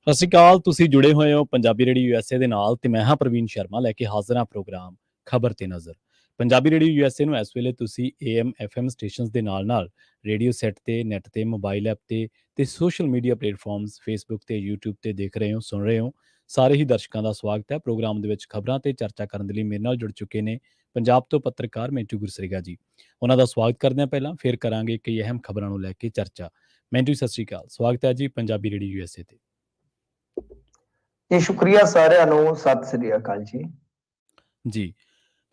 ਸਤਿ ਸ਼੍ਰੀ ਅਕਾਲ। ਤੁਸੀਂ ਜੁੜੇ ਹੋਏ ਹੋ ਪੰਜਾਬੀ ਰੇਡੀਓ ਯੂਐਸਏ ਦੇ ਨਾਲ ਤੇ ਮੈਂ ਹਾਂ ਪ੍ਰਵੀਨ ਸ਼ਰਮਾ ਲੈ ਕੇ ਹਾਜ਼ਰ ਹਾਂ ਪ੍ਰੋਗਰਾਮ ਖਬਰ ਤੇ ਨਜ਼ਰ। ਪੰਜਾਬੀ ਰੇਡੀਓ ਯੂਐਸਏ ਨੂੰ ਇਸ ਵੇਲੇ ਤੁਸੀਂ ਏਐਮ ਐਫਐਮ ਸਟੇਸ਼ਨਸ ਦੇ ਨਾਲ ਰੇਡੀਓ ਸੈੱਟ ਤੇ ਨੈੱਟ ਤੇ ਮੋਬਾਈਲ ਐਪ ਤੇ ਸੋਸ਼ਲ ਮੀਡੀਆ ਪਲੇਟਫਾਰਮਸ ਫੇਸਬੁੱਕ ਤੇ ਯੂਟਿਊਬ ਤੇ ਦੇਖ ਰਹੇ ਹੋ, ਸੁਣ ਰਹੇ ਹੋ। ਸਾਰੇ ਹੀ ਦਰਸ਼ਕਾਂ ਦਾ ਸਵਾਗਤ ਹੈ ਪ੍ਰੋਗਰਾਮ ਦੇ ਵਿੱਚ। ਖਬਰਾਂ ਤੇ ਚਰਚਾ ਕਰਨ ਦੇ ਲਈ ਮੇਰੇ ਨਾਲ ਜੁੜ ਚੁੱਕੇ ਨੇ ਪੰਜਾਬ ਤੋਂ ਪੱਤਰਕਾਰ ਮਿੰਟੂ ਗੁਰਸਰੀਗਾ ਜੀ। ਉਹਨਾਂ ਦਾ ਸਵਾਗਤ ਕਰਦੇ ਹਾਂ। ਪਹਿਲਾਂ ਫਿਰ ਕਰਾਂਗੇ ਕਈ ਅਹਿਮ ਖਬਰਾਂ ਨੂੰ ਲੈ ਕੇ ਚਰਚਾ। ਮਿੰਟੂ, ਸਤਿ ਸ਼੍ਰੀ ਅਕਾਲ, ਸਵਾਗਤ ਹੈ ਜੀ ਪੰਜਾਬੀ ਰੇਡੀਓ ਯੂਐਸਏ ਤੇ। ਜੀ ਸ਼ੁਕਰੀਆ ਸਾਰਿਆਂ ਨੂੰ, ਸਤਿ ਸ੍ਰੀ ਅਕਾਲ ਜੀ,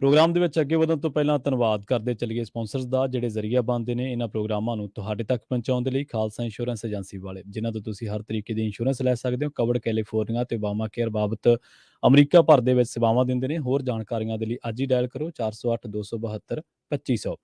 ਪ੍ਰੋਗਰਾਮ ਦੇ ਵਿੱਚ ਅੱਗੇ ਵਧਣ ਤੋਂ ਪਹਿਲਾਂ ਧੰਨਵਾਦ ਕਰਦੇ ਚੱਲੀਏ ਸਪਾਂਸਰਸ ਦਾ, ਜਿਹੜੇ ਜ਼ਰੀਆ ਬਣਦੇ ਨੇ ਇਹਨਾਂ ਪ੍ਰੋਗਰਾਮਾਂ ਨੂੰ ਤੁਹਾਡੇ ਤੱਕ ਪਹੁੰਚਾਉਣ ਦੇ ਲਈ। ਖਾਲਸਾ ਇੰਸ਼ੋਰੈਂਸ ਏਜੰਸੀ ਵਾਲੇ, ਜਿਨ੍ਹਾਂ ਤੋਂ ਤੁਸੀਂ ਹਰ ਤਰੀਕੇ ਦੀ ਇੰਸ਼ੋਰੈਂਸ ਲੈ ਸਕਦੇ ਹੋ। ਕਵਰਡ ਕੈਲੀਫੋਰਨੀਆ ਤੇ ਓਬਾਮਾ ਕੇਅਰ ਬਾਬਤ ਅਮਰੀਕਾ ਭਰ ਦੇ ਵਿੱਚ ਸੇਵਾਵਾਂ ਦਿੰਦੇ ਨੇ। ਹੋਰ ਜਾਣਕਾਰੀਆਂ ਦੇ ਲਈ ਅੱਜ ਹੀ ਡਾਇਲ ਕਰੋ 408 272 2500।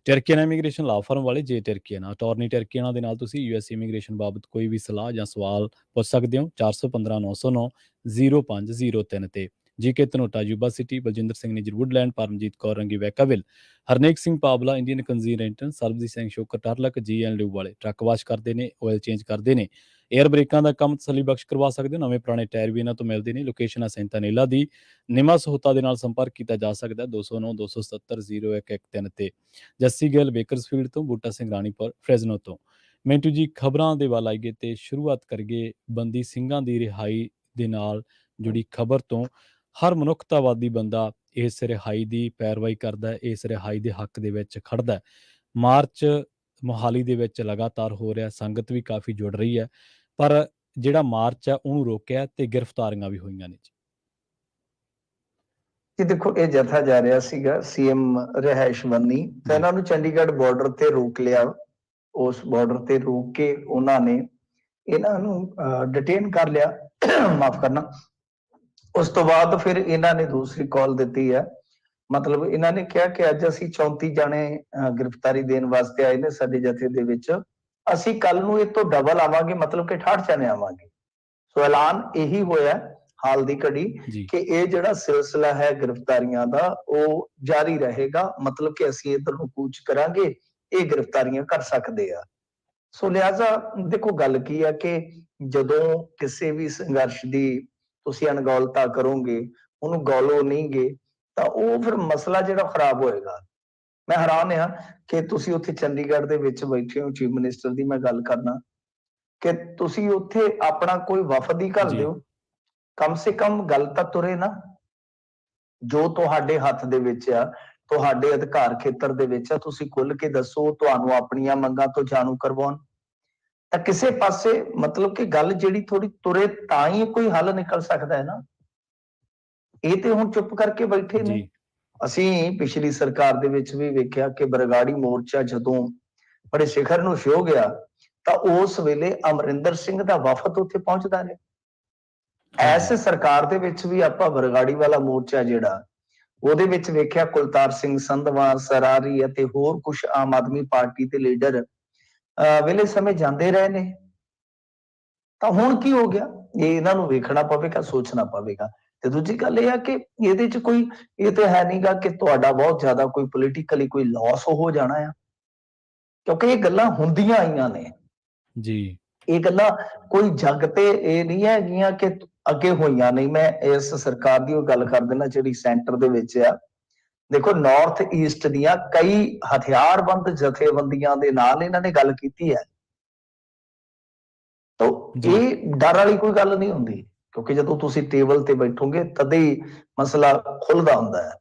ਟਰਕੀਆਨਾ ਇਮੀਗ੍ਰੇਸ਼ਨ ਲਾ ਫਰਮ ਵਾਲੇ, ਜੇ ਟਰਕੀਆਨਾ ਅਟਾਰਨੀ ਟਰਕੀਆਨਾ ਦੇ ਨਾਲ ਤੁਸੀਂ ਯੂਐਸ ਇਮੀਗ੍ਰੇਸ਼ਨ ਬਾਬਤ ਕੋਈ ਵੀ ਸਲਾਹ ਜਾਂ ਸਵਾਲ ਪੁੱਛ ਸਕਦੇ ਹੋ। 415 909 0503 ਤੇ। G K Dhanota Yuba City, Baljinder Singh Nijjar Woodland, Paramjit Kaur Rangi Vacaville, Harnek Singh Pabla Indian ਕੰਜ਼ੀਰੈਂਟਨ, ਸਰਬਜੀਤ ਸਿੰਘ ਸ਼ੋਕਰ ਟਰਲਕ GL ਵਾਲੇ ਟਰੱਕ ਵਾਸ਼ ਕਰਦੇ ਨੇ, ਆਇਲ ਚੇਂਜ ਕਰਦੇ ਨੇ, ਏਅਰ ਬ੍ਰੇਕਾਂ ਦਾ ਕੰਮ ਤਸੱਲੀ ਬਖਸ਼ ਕਰਵਾ ਸਕਦੇ ਹੋ। ਨਵੇਂ ਪੁਰਾਣੇ ਟਾਇਰ ਵੀ ਇਹਨਾਂ ਤੋਂ ਮਿਲਦੇ ਨੇ। ਲੋਕੇਸ਼ਨ ਹੈ ਸੈਂਟਾਨੇਲਾ ਦੀ। ਨਿਮਾ ਸਹੂਤਾ ਦੇ ਨਾਲ ਸੰਪਰਕ ਕੀਤਾ ਜਾ ਸਕਦਾ 209 270 0113 ਤੇ। ਜੱਸੀ ਗਿੱਲ ਬੇਕਰਸਫੀਲਡ ਤੋਂ, ਬੂਟਾ ਸਿੰਘ ਰਾਣੀਪੁਰ ਫਰੈਜ਼ਨੋ ਤੋਂ। ਮਿੰਟੂ ਜੀ, ਖਬਰਾਂ ਦੇ ਵੱਲ ਆਈਏ ਤੇ ਸ਼ੁਰੂਆਤ ਕਰੀਏ ਬੰਦੀ ਸਿੰਘਾਂ ਦੀ ਰਿਹਾਈ ਦੇ ਨਾਲ ਜੁੜੀ ਖਬਰ ਤੋਂ। ਹਰ ਮਨੁੱਖਤਾਵਾਦੀ ਬੰਦਾ ਇਸ ਰਿਹਾਈ ਦੀ ਪੈਰਵਾਈ ਕਰਦਾ ਹੈ, ਇਸ ਰਿਹਾਈ ਦੇ ਹੱਕ ਦੇ ਵਿੱਚ ਖੜਦਾ ਹੈ। ਮਾਰਚ ਮੋਹਾਲੀ ਦੇ ਵਿੱਚ ਲਗਾਤਾਰ ਹੋ ਰਿਹਾ, ਸੰਗਤ ਵੀ ਕਾਫੀ ਜੁੜ ਰਹੀ ਹੈ, ਪਰ ਜਿਹੜਾ ਮਾਰਚ ਹੈ ਉਹਨੂੰ ਰੋਕਿਆ ਤੇ ਗ੍ਰਿਫਤਾਰੀਆਂ ਵੀ ਹੋਈਆਂ ਨੇ ਜੀ। ਦੇਖੋ, ਇਹ ਜਥਾ ਜਾ ਰਿਹਾ ਸੀਗਾ ਸੀਐਮ ਰਿਹਾਇਸ਼ ਬੰਨੀ, ਤਾਂ ਇਹਨਾਂ ਨੂੰ ਚੰਡੀਗੜ੍ਹ ਬਾਰਡਰ ਤੇ ਰੋਕ ਲਿਆ। ਉਸ ਬਾਰਡਰ ਤੇ ਰੋਕ ਕੇ ਉਹਨਾਂ ਨੇ ਇਹਨਾਂ ਨੂੰ ਡਿਟੇਨ ਕਰ ਲਿਆ, ਮਾਫ ਕਰਨਾ। ਉਸ ਤੋਂ ਬਾਅਦ ਫਿਰ ਇਹਨਾਂ ਨੇ ਦੂਸਰੀ ਕਾਲ ਦਿੱਤੀ ਹੈ। ਮਤਲਬ ਇਹਨਾਂ ਨੇ ਕਿਹਾ ਕਿ ਅੱਜ ਅਸੀਂ 34 ਜਾਣੇ ਗ੍ਰਿਫਤਾਰੀ ਦੇਣ ਵਾਸਤੇ ਆਏ ਨੇ ਸਾਡੇ ਜਥੇ ਦੇ ਵਿੱਚ, ਅਸੀਂ ਕੱਲ ਨੂੰ ਇਹ ਤੋਂ ਡਬਲ ਆਵਾਂਗੇ, ਮਤਲਬ ਕਿ 68 ਜਾਣੇ ਆਵਾਂਗੇ। ਸੋ ਐਲਾਨ ਇਹੀ ਹੋਇਆ ਹਾਲ ਦੀ ਘੜੀ ਕਿ ਇਹ ਜਿਹੜਾ ਸਿਲਸਿਲਾ ਹੈ ਗ੍ਰਿਫਤਾਰੀਆਂ ਦਾ ਉਹ ਜਾਰੀ ਰਹੇਗਾ। ਮਤਲਬ ਕਿ ਅਸੀਂ ਇੱਧਰ ਨੂੰ ਕੂਚ ਕਰਾਂਗੇ, ਇਹ ਗ੍ਰਿਫਤਾਰੀਆਂ ਕਰ ਸਕਦੇ ਆ। ਸੋ ਲਿਹਾਜ਼ਾ ਦੇਖੋ, ਗੱਲ ਕੀ ਹੈ ਕਿ ਜਦੋਂ ਕਿਸੇ ਵੀ ਸੰਘਰਸ਼ ਦੀ ਤੁਸੀਂ ਅਣਗੌਲਤਾ ਕਰੋਗੇ, ਉਹਨੂੰ ਗੌਲੋ ਨਹੀਂ ਗੇ, ਤਾਂ ਉਹ ਫਿਰ ਮਸਲਾ ਜਿਹੜਾ ਖਰਾਬ ਹੋਏਗਾ। ਮੈਂ ਹੈਰਾਨ ਹਾਂ ਕਿ ਤੁਸੀਂ ਉੱਥੇ ਚੰਡੀਗੜ੍ਹ ਦੇ ਵਿੱਚ ਬੈਠੇ ਹੋ, ਚੀਫ ਮਿਨਿਸਟਰ ਦੀ ਮੈਂ ਗੱਲ ਕਰਨਾ, ਕਿ ਤੁਸੀਂ ਉੱਥੇ ਆਪਣਾ ਕੋਈ ਵਫਦ ਹੀ ਘੱਲ ਦਿਓ, ਕਮ ਸੇ ਕਮ ਗੱਲ ਤਾਂ ਤੁਰੇ ਨਾ। ਜੋ ਤੁਹਾਡੇ ਹੱਥ ਦੇ ਵਿੱਚ ਆ, ਤੁਹਾਡੇ ਅਧਿਕਾਰ ਖੇਤਰ ਦੇ ਵਿੱਚ ਆ, ਤੁਸੀਂ ਖੁੱਲ ਕੇ ਦੱਸੋ, ਤੁਹਾਨੂੰ ਆਪਣੀਆਂ ਮੰਗਾਂ ਤੋਂ ਜਾਣੂ ਕਰਵਾਉਣ। ਤਾਂ ਕਿਸੇ ਪਾਸੇ ਮਤਲਬ ਕਿ ਗੱਲ ਜਿਹੜੀ ਥੋੜੀ ਤੁਰੇ ਤਾਂ ਹੀ ਕੋਈ ਹੱਲ ਨਿਕਲ ਸਕਦਾ ਹੈ ਨਾ। ਇਹ ਤੇ ਹੁਣ ਚੁੱਪ ਕਰਕੇ ਬੈਠੇ ਨੇ। ਅਸੀਂ ਪਿਛਲੀ ਸਰਕਾਰ ਦੇ ਵਿੱਚ ਵੀ ਵੇਖਿਆ ਕਿ ਬਰਗਾੜੀ ਮੋਰਚਾ ਜਦੋਂ ਬੜੇ ਸਿਖਰ ਨੂੰ ਛੂਹ ਗਿਆ ਤਾਂ ਉਸ ਵੇਲੇ ਅਮਰਿੰਦਰ ਸਿੰਘ ਦਾ ਵਫਦ ਉੱਥੇ ਪਹੁੰਚਦਾ ਰਿਹਾ। ਐਸ ਸਰਕਾਰ ਦੇ ਵਿੱਚ ਵੀ ਆਪਾਂ ਬਰਗਾੜੀ ਵਾਲਾ ਮੋਰਚਾ ਜਿਹੜਾ ਉਹਦੇ ਵਿੱਚ ਵੇਖਿਆ ਕੁਲਤਾਰ ਸਿੰਘ ਸੰਧਵਾਂ, ਸਰਾਰੀ ਅਤੇ ਹੋਰ ਕੁਝ ਆਮ ਆਦਮੀ ਪਾਰਟੀ ਦੇ ਲੀਡਰ ਵੇਲੇ ਸਮੇਂ ਜਾਂਦੇ ਰਹੇ ਨੇ। ਤਾਂ ਹੁਣ ਕੀ ਹੋ ਗਿਆ, ਇਹ ਇਹਨਾਂ ਨੂੰ ਵੇਖਣਾ ਪਵੇਗਾ, ਸੋਚਣਾ ਪਵੇਗਾ। ਤੇ ਦੂਜੀ ਗੱਲ ਇਹ ਆ ਕਿ ਇਹਦੇ ਚ ਕੋਈ ਇਹ ਤੇ ਹੈ ਨਹੀਂਗਾ ਕਿ ਤੁਹਾਡਾ ਬਹੁਤ ਜ਼ਿਆਦਾ ਕੋਈ ਪੋਲੀਟੀਕਲੀ ਕੋਈ ਲਾਸ ਹੋ ਜਾਣਾ ਆ, ਕਿਉਂਕਿ ਇਹ ਗੱਲਾਂ ਹੁੰਦੀਆਂ ਆਈਆਂ ਨੇ ਜੀ। ਇਹ ਗੱਲਾਂ ਕੋਈ ਜੱਗ ਤੇ ਇਹ ਨਹੀਂ ਹੈਗੀਆਂ ਕਿ ਅੱਗੇ ਹੋਈਆਂ ਨਹੀਂ। ਮੈਂ ਇਸ ਸਰਕਾਰ ਦੀ ਉਹ ਗੱਲ ਕਰ ਦਿੰਦਾ ਜਿਹੜੀ ਸੈਂਟਰ ਦੇ ਵਿੱਚ ਆ। ਦੇਖੋ, ਨਾਰਥ ਈਸਟ ਦੀਆਂ ਕਈ ਹਥਿਆਰਬੰਦ ਜਥੇਬੰਦੀਆਂ ਦੇ ਨਾਲ ਇਹਨਾਂ ਨੇ ਗੱਲ ਕੀਤੀ ਹੈ। ਤਾਂ ਇਹ ਡਰ ਵਾਲੀ ਕੋਈ ਗੱਲ ਨਹੀਂ ਹੁੰਦੀ, ਕਿਉਂਕਿ ਜਦੋਂ ਤੁਸੀਂ ਟੇਬਲ ਤੇ ਬੈਠੋਗੇ ਤਦੇ ਹੀ ਮਸਲਾ ਖੁੱਲਦਾ ਹੁੰਦਾ ਹੈ।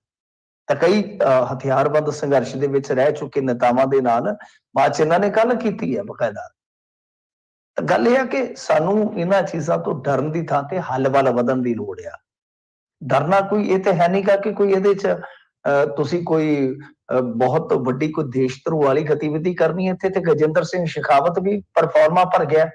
ਤਾਂ ਕਈ ਹਥਿਆਰਬੰਦ ਸੰਘਰਸ਼ ਦੇ ਵਿੱਚ ਰਹਿ ਚੁੱਕੇ ਨੇਤਾਵਾਂ ਦੇ ਨਾਲ ਬਾਅਦ ਚ ਇਹਨਾਂ ਨੇ ਗੱਲ ਕੀਤੀ ਹੈ ਬਕਾਇਦਾ। ਤਾਂ ਗੱਲ ਇਹ ਆ ਕਿ ਸਾਨੂੰ ਇਹਨਾਂ ਚੀਜ਼ਾਂ ਤੋਂ ਡਰਨ ਦੀ ਥਾਂ ਤੇ ਹੱਲ ਵੱਲ ਵਧਣ ਦੀ ਲੋੜ ਆ। ਡਰਨਾ ਕੋਈ ਇਹ ਤੇ ਹੈ ਨਹੀਂਗਾ ਕਿ ਕੋਈ ਇਹਦੇ ਚ ਤੁਸੀਂ ਕੋਈ ਬਹੁਤ ਵੱਡੀ ਕੋਈ ਦੇਸ਼ ਧਰੋਹ ਵਾਲੀ ਗਤੀਵਿਧੀ ਕਰਨੀ। ਇੱਥੇ ਤੇ ਗਜਿੰਦਰ ਸਿੰਘ ਸ਼ੇਖਾਵਤ ਵੀ ਪਰਫਾਰਮਾ ਭਰ ਗਿਆ।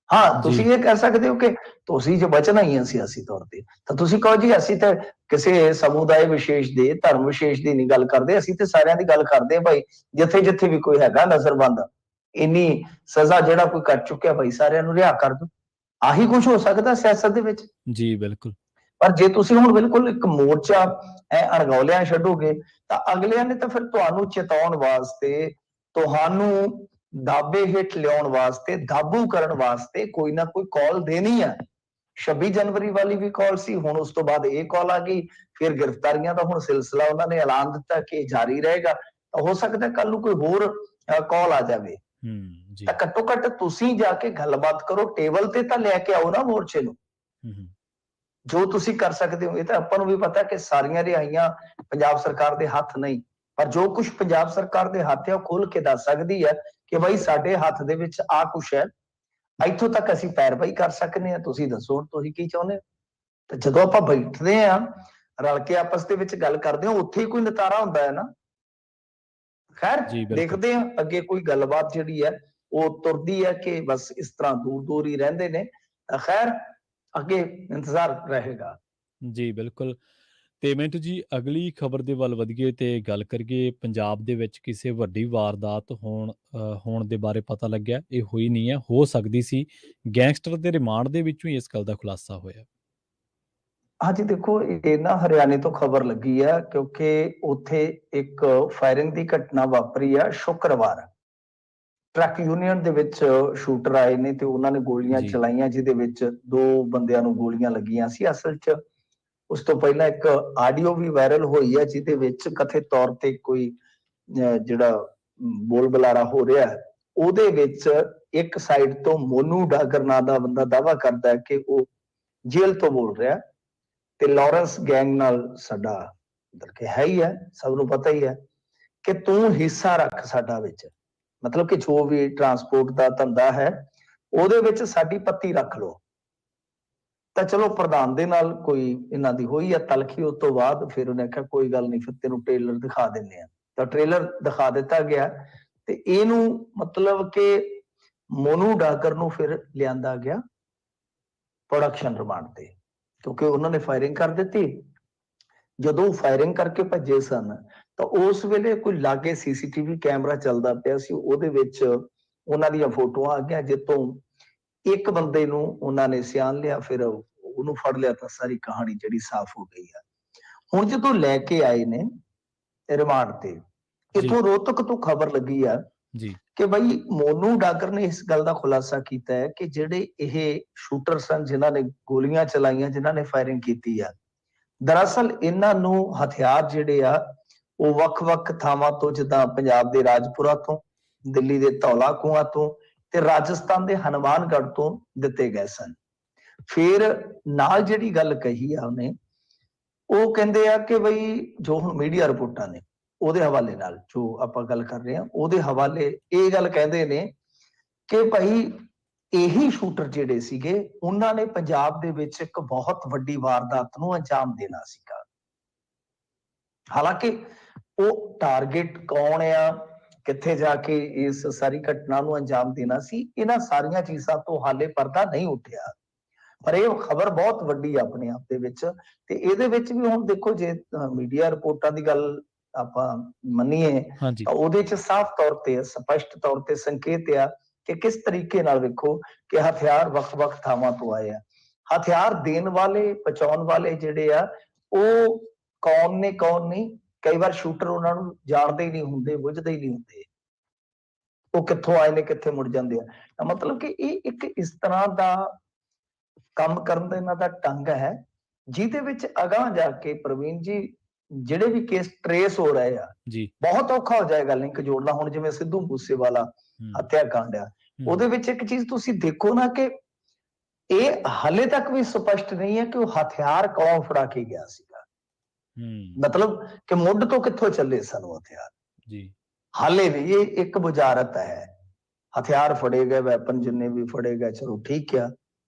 ਹਾਂ, ਤੁਸੀਂ ਇਹ ਕਹਿ ਸਕਦੇ ਹੋ ਕਿ ਤੁਸੀਂ ਜੇ ਬਚਣਾ ਹੀ ਆ ਸਿਆਸੀ ਤੌਰ ਤੇ, ਤਾਂ ਤੁਸੀਂ ਕਹੋ ਜੀ ਅਸੀਂ ਤਾਂ ਕਿਸੇ ਸਮੁਦਾਇ ਵਿਸ਼ੇਸ਼ ਦੇ, ਧਰਮ ਵਿਸ਼ੇਸ਼ ਦੀ ਨਹੀਂ ਗੱਲ ਕਰਦੇ, ਅਸੀਂ ਤੇ ਸਾਰਿਆਂ ਦੀ ਗੱਲ ਕਰਦੇ ਭਾਈ। ਜਿੱਥੇ ਜਿੱਥੇ ਵੀ ਕੋਈ ਹੈਗਾ ਨਜ਼ਰਬੰਦ, ਇੰਨੀ ਸਜ਼ਾ ਜਿਹੜਾ ਕੋਈ ਕਰ ਚੁੱਕਿਆ ਭਾਈ, ਸਾਰਿਆਂ ਨੂੰ ਰਿਹਾ ਕਰ ਦਿਓ। ਆਹੀ ਕੁਝ ਹੋ ਸਕਦਾ ਸਿਆਸਤ ਦੇ ਵਿੱਚ ਜੀ। ਬਿਲਕੁਲ। ਪਰ ਜੇ ਤੁਸੀਂ ਹੁਣ ਬਿਲਕੁਲ ਇੱਕ ਮੋਰਚਾ ਅਣਗੌਲਿਆਂ ਛੱਡੋਗੇ ਤਾਂ ਅਗਲਿਆਂ ਨੇ ਤਾਂ ਫਿਰ ਤੁਹਾਨੂੰ ਚੇਤਾਉਣ ਵਾਸਤੇ, ਤੁਹਾਨੂੰ ਦਾਬੇ ਹੇਠ ਲਿਆਉਣ ਵਾਸਤੇ, ਕਾਬੂ ਕਰਨ ਵਾਸਤੇ ਕੋਈ ਨਾ ਕੋਈ ਕਾਲ ਦੇਣੀ ਆ। 26 ਜਨਵਰੀ ਵਾਲੀ ਵੀ ਕਾਲ ਸੀ, ਹੁਣ ਉਸ ਤੋਂ ਬਾਅਦ ਇਹ ਕਾਲ ਆ ਗਈ, ਫਿਰ ਗ੍ਰਿਫਤਾਰੀਆਂ ਦਾ ਹੁਣ ਸਿਲਸਿਲਾ ਉਹਨਾਂ ਨੇ ਐਲਾਨ ਦਿੱਤਾ ਕਿ ਜਾਰੀ ਰਹੇਗਾ। ਤਾਂ ਹੋ ਸਕਦਾ ਕੱਲ ਨੂੰ ਕੋਈ ਹੋਰ ਕਾਲ ਆ ਜਾਵੇ। ਜੀ ਤਾਂ ਘੱਟੋ ਘੱਟ ਤੁਸੀਂ ਜਾ ਕੇ ਗੱਲਬਾਤ ਕਰੋ, ਟੇਬਲ ਤੇ ਤਾਂ ਲੈ ਕੇ ਆਓ ਨਾ ਮੋਰਚੇ ਨੂੰ। ਜੋ ਤੁਸੀਂ ਕਰ ਸਕਦੇ ਹੋ। ਇਹ ਤਾਂ ਆਪਾਂ ਨੂੰ ਵੀ ਪਤਾ ਕਿ ਸਾਰੀਆਂ ਰਿਹਾਈਆਂ ਪੰਜਾਬ ਸਰਕਾਰ ਦੇ ਹੱਥ ਨਹੀਂ, ਪਰ ਜੋ ਕੁਝ ਪੰਜਾਬ ਸਰਕਾਰ ਦੇ ਹੱਥ ਹੈ ਉਹ ਖੋਲ ਕੇ ਦੱਸ ਸਕਦੀ ਹੈ ਕਿ ਬਈ ਸਾਡੇ ਹੱਥ ਦੇ ਵਿੱਚ ਆ ਕੁਛ ਹੈ, ਇੱਥੋਂ ਤੱਕ ਅਸੀਂ ਪੈਰਵਾਈ ਕਰ ਸਕਦੇ ਹਾਂ, ਤੁਸੀਂ ਦੱਸੋ ਹੁਣ ਤੁਸੀਂ ਕੀ ਚਾਹੁੰਦੇ ਹੋ। ਤੇ ਜਦੋਂ ਆਪਾਂ ਬੈਠਦੇ ਆ ਰਲ ਕੇ ਆਪਸ ਦੇ ਵਿੱਚ ਗੱਲ ਕਰਦੇ ਹਾਂ, ਉੱਥੇ ਹੀ ਕੋਈ ਨਿਤਾਰਾ ਹੁੰਦਾ ਹੈ ਨਾ। ਖੈਰ ਜੀ ਬਿਲਕੁਲ। ਦੇਖਦੇ ਹਾਂ ਅੱਗੇ ਕੋਈ ਗੱਲਬਾਤ ਜਿਹੜੀ ਹੈ ਉਹ ਤੁਰਦੀ ਹੈ ਕਿ ਬਸ ਇਸ ਤਰ੍ਹਾਂ ਦੂਰ ਦੂਰ ਹੀ ਰਹਿੰਦੇ ਨੇ। ਤਾਂ ਖੈਰ ਅੱਗੇ ਇੰਤਜ਼ਾਰ ਰਹੇਗਾ। ਜੀ ਬਿਲਕੁਲ। ਤੇ ਮਿੰਟੂ ਜੀ, ਅਗਲੀ ਖਬਰ ਦੇ ਵੱਲ ਵਧੀਏ ਤੇ ਗੱਲ ਕਰੀਏ। ਪੰਜਾਬ ਦੇ ਵਿੱਚ ਕਿਸੇ ਵੱਡੀ ਵਾਰਦਾਤ ਹੋਣ ਦੇ ਬਾਰੇ ਪਤਾ ਲੱਗਿਆ। ਇਹ ਹੋਈ ਨਹੀਂ ਹੈ, ਹੋ ਸਕਦੀ ਸੀ। ਗੈਂਗਸਟਰ ਦੇ ਰਿਮਾਂਡ ਦੇ ਵਿੱਚੋਂ ਹੀ ਇਸ ਗੱਲ ਦਾ ਖੁਲਾਸਾ ਹੋਇਆ। ਹਾਂਜੀ ਦੇਖੋ, ਇਹ ਨਾ ਹਰਿਆਣੇ ਤੋਂ ਖਬਰ ਲੱਗੀ ਹੈ, ਕਿਉਂਕਿ ਉੱਥੇ ਇੱਕ ਫਾਇਰਿੰਗ ਦੀ ਘਟਨਾ ਵਾਪਰੀ ਆ ਸ਼ੁੱਕਰਵਾਰ। ਟਰੱਕ ਯੂਨੀਅਨ ਦੇ ਵਿੱਚ ਸ਼ੂਟਰ ਆਏ ਨੇ ਤੇ ਉਹਨਾਂ ਨੇ ਗੋਲੀਆਂ ਜੀ ਚਲਾਈਆਂ, ਜਿਹਦੇ ਵਿੱਚ 2 ਬੰਦਿਆਂ ਨੂੰ ਗੋਲੀਆਂ ਲੱਗੀਆਂ ਸੀ। ਅਸਲ 'ਚ ਉਸ ਤੋਂ ਪਹਿਲਾਂ ਇੱਕ ਆਡੀਓ ਵੀ ਵਾਇਰਲ ਹੋਈ ਹੈ, ਜਿਹਦੇ ਵਿੱਚ ਕਥਿਤ ਤੌਰ ਤੇ ਕੋਈ ਜਿਹੜਾ ਬੋਲ ਬੁਲਾਰਾ ਹੋ ਰਿਹਾ ਹੈ, ਉਹਦੇ ਵਿੱਚ ਇੱਕ ਸਾਈਡ ਤੋਂ ਮੋਨੂ ਡਾਗਰ ਨਾਂ ਦਾ ਬੰਦਾ ਦਾਅਵਾ ਕਰਦਾ ਹੈ ਕਿ ਉਹ ਜੇਲ੍ਹ ਤੋਂ ਬੋਲ ਰਿਹਾ ਤੇ ਲਾਰੈਂਸ ਗੈਂਗ ਨਾਲ ਸਾਡਾ ਕਿ ਹੈ ਹੀ ਹੈ, ਸਭ ਨੂੰ ਪਤਾ ਹੀ ਹੈ ਕਿ ਤੂੰ ਹਿੱਸਾ ਰੱਖ ਸਾਡਾ ਵਿੱਚ, ਮਤਲਬ ਕਿ ਜੋ ਵੀ ਟਰਾਂਸਪੋਰਟ ਦਾ ਧੰਦਾ ਹੈ ਉਹਦੇ ਵਿੱਚ ਸਾਡੀ ਪੱਤੀ ਰੱਖ ਲਓ। ਤਾਂ ਚਲੋ ਪ੍ਰਧਾਨ ਦੇ ਨਾਲ ਕੋਈ ਇਹਨਾਂ ਦੀ ਹੋਈ ਆ ਤਲਖੀ। ਉਸ ਤੋਂ ਬਾਅਦ ਫਿਰ ਉਹਨੇ ਆਖਿਆ ਕੋਈ ਗੱਲ ਨਹੀਂ, ਫਿਰ ਤੈਨੂੰ ਟ੍ਰੇਲਰ ਦਿਖਾ ਦਿੰਦੇ ਆ। ਤਾਂ ਟ੍ਰੇਲਰ ਦਿਖਾ ਦਿੱਤਾ ਗਿਆ ਤੇ ਇਹਨੂੰ ਮਤਲਬ ਕਿ ਮੋਨੂ ਡਾਕਰ ਨੂੰ ਫਿਰ ਲਿਆਂਦਾ ਗਿਆ ਪ੍ਰੋਡਕਸ਼ਨ ਰਿਮਾਂਡ ਤੇ, ਕਿਉਂਕਿ ਉਹਨਾਂ ਨੇ ਫਾਇਰਿੰਗ ਕਰ ਦਿੱਤੀ। ਜਦੋਂ ਫਾਇਰਿੰਗ ਕਰਕੇ ਭੱਜੇ ਸਨ ਤਾਂ ਉਸ ਵੇਲੇ ਕੋਈ ਲਾਗੇ ਸੀਸੀਟੀਵੀ ਕੈਮਰਾ ਚੱਲਦਾ ਪਿਆ ਸੀ, ਉਹਦੇ ਵਿੱਚ ਉਹਨਾਂ ਦੀਆਂ ਫੋਟੋਆਂ ਆ ਗਈਆਂ, ਜਿੱਤੋਂ ਇੱਕ ਬੰਦੇ ਨੂੰ ਉਹਨਾਂ ਨੇ ਸਿਆਣ ਲਿਆ, ਫਿਰ ਉਹਨੂੰ ਫੜ ਲਿਆ ਤਾਂ ਸਾਰੀ ਕਹਾਣੀ ਜਿਹੜੀ ਸਾਫ਼ ਹੋ ਗਈ ਆ। ਹੁਣ ਜਦੋਂ ਲੈ ਕੇ ਆਏ ਨੇ ਰਿਮਾਂਡ ਤੇ, ਜੀ ਇਥੋਂ ਰੋਹਤਕ ਤੋਂ ਖਬਰ ਲੱਗੀ ਆ ਜੀ ਕਿ ਬਈ ਮੋਨੂ ਡਾਕਰ ਨੇ ਇਸ ਗੱਲ ਦਾ ਖੁਲਾਸਾ ਕੀਤਾ ਹੈ ਕਿ ਜਿਹੜੇ ਇਹ ਸ਼ੂਟਰ ਸਨ, ਜਿਨ੍ਹਾਂ ਨੇ ਗੋਲੀਆਂ ਚਲਾਈਆਂ, ਜਿਨ੍ਹਾਂ ਨੇ ਫਾਇਰਿੰਗ ਕੀਤੀ ਆ, ਦਰਅਸਲ ਇਹਨਾਂ ਨੂੰ ਹਥਿਆਰ ਜਿਹੜੇ ਆ ਉਹ ਵੱਖ-ਵੱਖ ਥਾਵਾਂ ਤੋਂ, ਜਿੱਦਾਂ ਪੰਜਾਬ ਦੇ ਰਾਜਪੁਰਾ ਤੋਂ, ਦਿੱਲੀ ਦੇ ਧੌਲਾ ਕੁਆਂ ਤੋਂ ਤੇ ਰਾਜਸਥਾਨ ਦੇ ਹਨੂਮਾਨਗੜ੍ਹ ਤੋਂ ਦਿੱਤੇ ਗਏ ਸਨ। ਫਿਰ ਨਾਲ ਜਿਹੜੀ ਗੱਲ ਕਹੀ ਆ ਉਹਨੇ, ਉਹ ਕਹਿੰਦੇ ਆ ਕਿ ਬਈ ਜੋ ਹੁਣ ਮੀਡੀਆ ਰਿਪੋਰਟਾਂ ਨੇ ਉਹਦੇ ਹਵਾਲੇ ਨਾਲ ਜੋ ਆਪਾਂ ਗੱਲ ਕਰ ਰਹੇ ਹਾਂ, ਉਹਦੇ ਹਵਾਲੇ ਇਹ ਗੱਲ ਕਹਿੰਦੇ ਨੇ ਕਿ ਭਾਈ ਇਹੀ ਸ਼ੂਟਰ ਜਿਹੜੇ ਸੀਗੇ, ਉਹਨਾਂ ਨੇ ਪੰਜਾਬ ਦੇ ਵਿੱਚ ਇੱਕ ਬਹੁਤ ਵੱਡੀ ਵਾਰਦਾਤ ਨੂੰ ਅੰਜਾਮ ਦੇਣਾ ਸੀਗਾ। ਹਾਲਾਂਕਿ ਉਹ ਟਾਰਗੇਟ ਕੌਣ ਆ, ਕਿੱਥੇ ਜਾ ਕੇ ਇਸ ਸਾਰੀ ਘਟਨਾ ਨੂੰ ਅੰਜਾਮ ਦੇਣਾ ਸੀ, ਇਹਨਾਂ ਸਾਰੀਆਂ ਚੀਜ਼ਾਂ ਤੋਂ ਹਾਲੇ ਪਰਦਾ ਨਹੀਂ ਉੱਠਿਆ। ਪਰ ਇਹ ਖਬਰ ਬਹੁਤ ਵੱਡੀ ਆਪਣੇ ਆਪ ਦੇ ਵਿੱਚ। ਤੇ ਇਹਦੇ ਵਿੱਚ ਵੀ ਹੁਣ ਦੇਖੋ, ਜੇ ਮੀਡੀਆ ਰਿਪੋਰਟਾਂ ਦੀ ਗੱਲ ਆਪਾਂ ਮੰਨੀਏ ਹਾਂਜੀ ਤਾਂ ਉਹਦੇ 'ਚ ਸਾਫ਼ ਤੌਰ ਤੇ, ਸਪਸ਼ਟ ਤੌਰ ਤੇ ਸੰਕੇਤ ਆ ਕਿ ਕਿਸ ਤਰੀਕੇ ਨਾਲ ਵੇਖੋ ਕਿ ਹਥਿਆਰ ਵੱਖ-ਵੱਖ ਥਾਵਾਂ ਤੋਂ ਆਏ ਆ। ਹਥਿਆਰ ਦੇਣ ਵਾਲੇ, ਪਹੁੰਚਾਉਣ ਵਾਲੇ ਜਿਹੜੇ ਆ ਉਹ ਕੌਣ ਨੇ ਕੌਣ ਨਹੀਂ, ਕਈ ਵਾਰ ਸ਼ੂਟਰ ਉਹਨਾਂ ਨੂੰ ਜਾਣਦੇ ਹੀ ਨਹੀਂ ਹੁੰਦੇ, ਬੁੱਝਦੇ ਹੀ ਨਹੀਂ ਹੁੰਦੇ, ਉਹ ਕਿੱਥੋਂ ਆਏ ਨੇ ਕਿੱਥੇ ਮੁੜ ਜਾਂਦੇ ਆ। ਤਾਂ ਮਤਲਬ ਕਿ ਇਹ ਇੱਕ ਇਸ ਤਰ੍ਹਾਂ ਦਾ ਕੰਮ ਕਰਨ ਦਾ ਇਹਨਾਂ ਦਾ ਢੰਗ ਹੈ, ਜਿਹਦੇ ਵਿੱਚ ਅਗਾਂਹ ਜਾ ਕੇ ਪ੍ਰਵੀਨ ਜੀ ਜਿਹੜੇ ਵੀ ਕੇਸ ਟਰੇਸ ਹੋ ਰਹੇ ਆ, ਜੀ ਬਹੁਤ ਔਖਾ ਹੋ ਜਾਏਗਾ ਲਿੰਕ ਜੋੜਨਾ। ਹੁਣ ਜਿਵੇਂ ਸਿੱਧੂ ਮੂਸੇਵਾਲਾ ਹੱਤਿਆ ਕਾਂਡ ਆ, ਉਹਦੇ ਵਿੱਚ ਇੱਕ ਚੀਜ਼ ਤੁਸੀਂ ਦੇਖੋ ਨਾ ਕਿ ਇਹ ਹਾਲੇ ਤੱਕ ਵੀ ਸਪਸ਼ਟ ਨਹੀਂ ਹੈ ਕਿ ਉਹ ਹਥਿਆਰ ਕੌਣ ਫੜਾ ਕੇ ਗਿਆ ਸੀਗਾ, ਮਤਲਬ ਕਿ ਮੁੱਢ ਤੋਂ ਕਿੱਥੋਂ ਚੱਲੇ ਸਨ ਉਹ ਹਥਿਆਰ। ਜੀ ਹਾਲੇ ਵੀ ਇਹ ਇੱਕ ਬੁਝਾਰਤ ਹੈ। ਹਥਿਆਰ ਫੜੇ ਗਏ, ਵੈਪਨ ਜਿੰਨੇ ਵੀ ਫੜੇ ਗਏ, ਚਲੋ ਠੀਕ ਆ,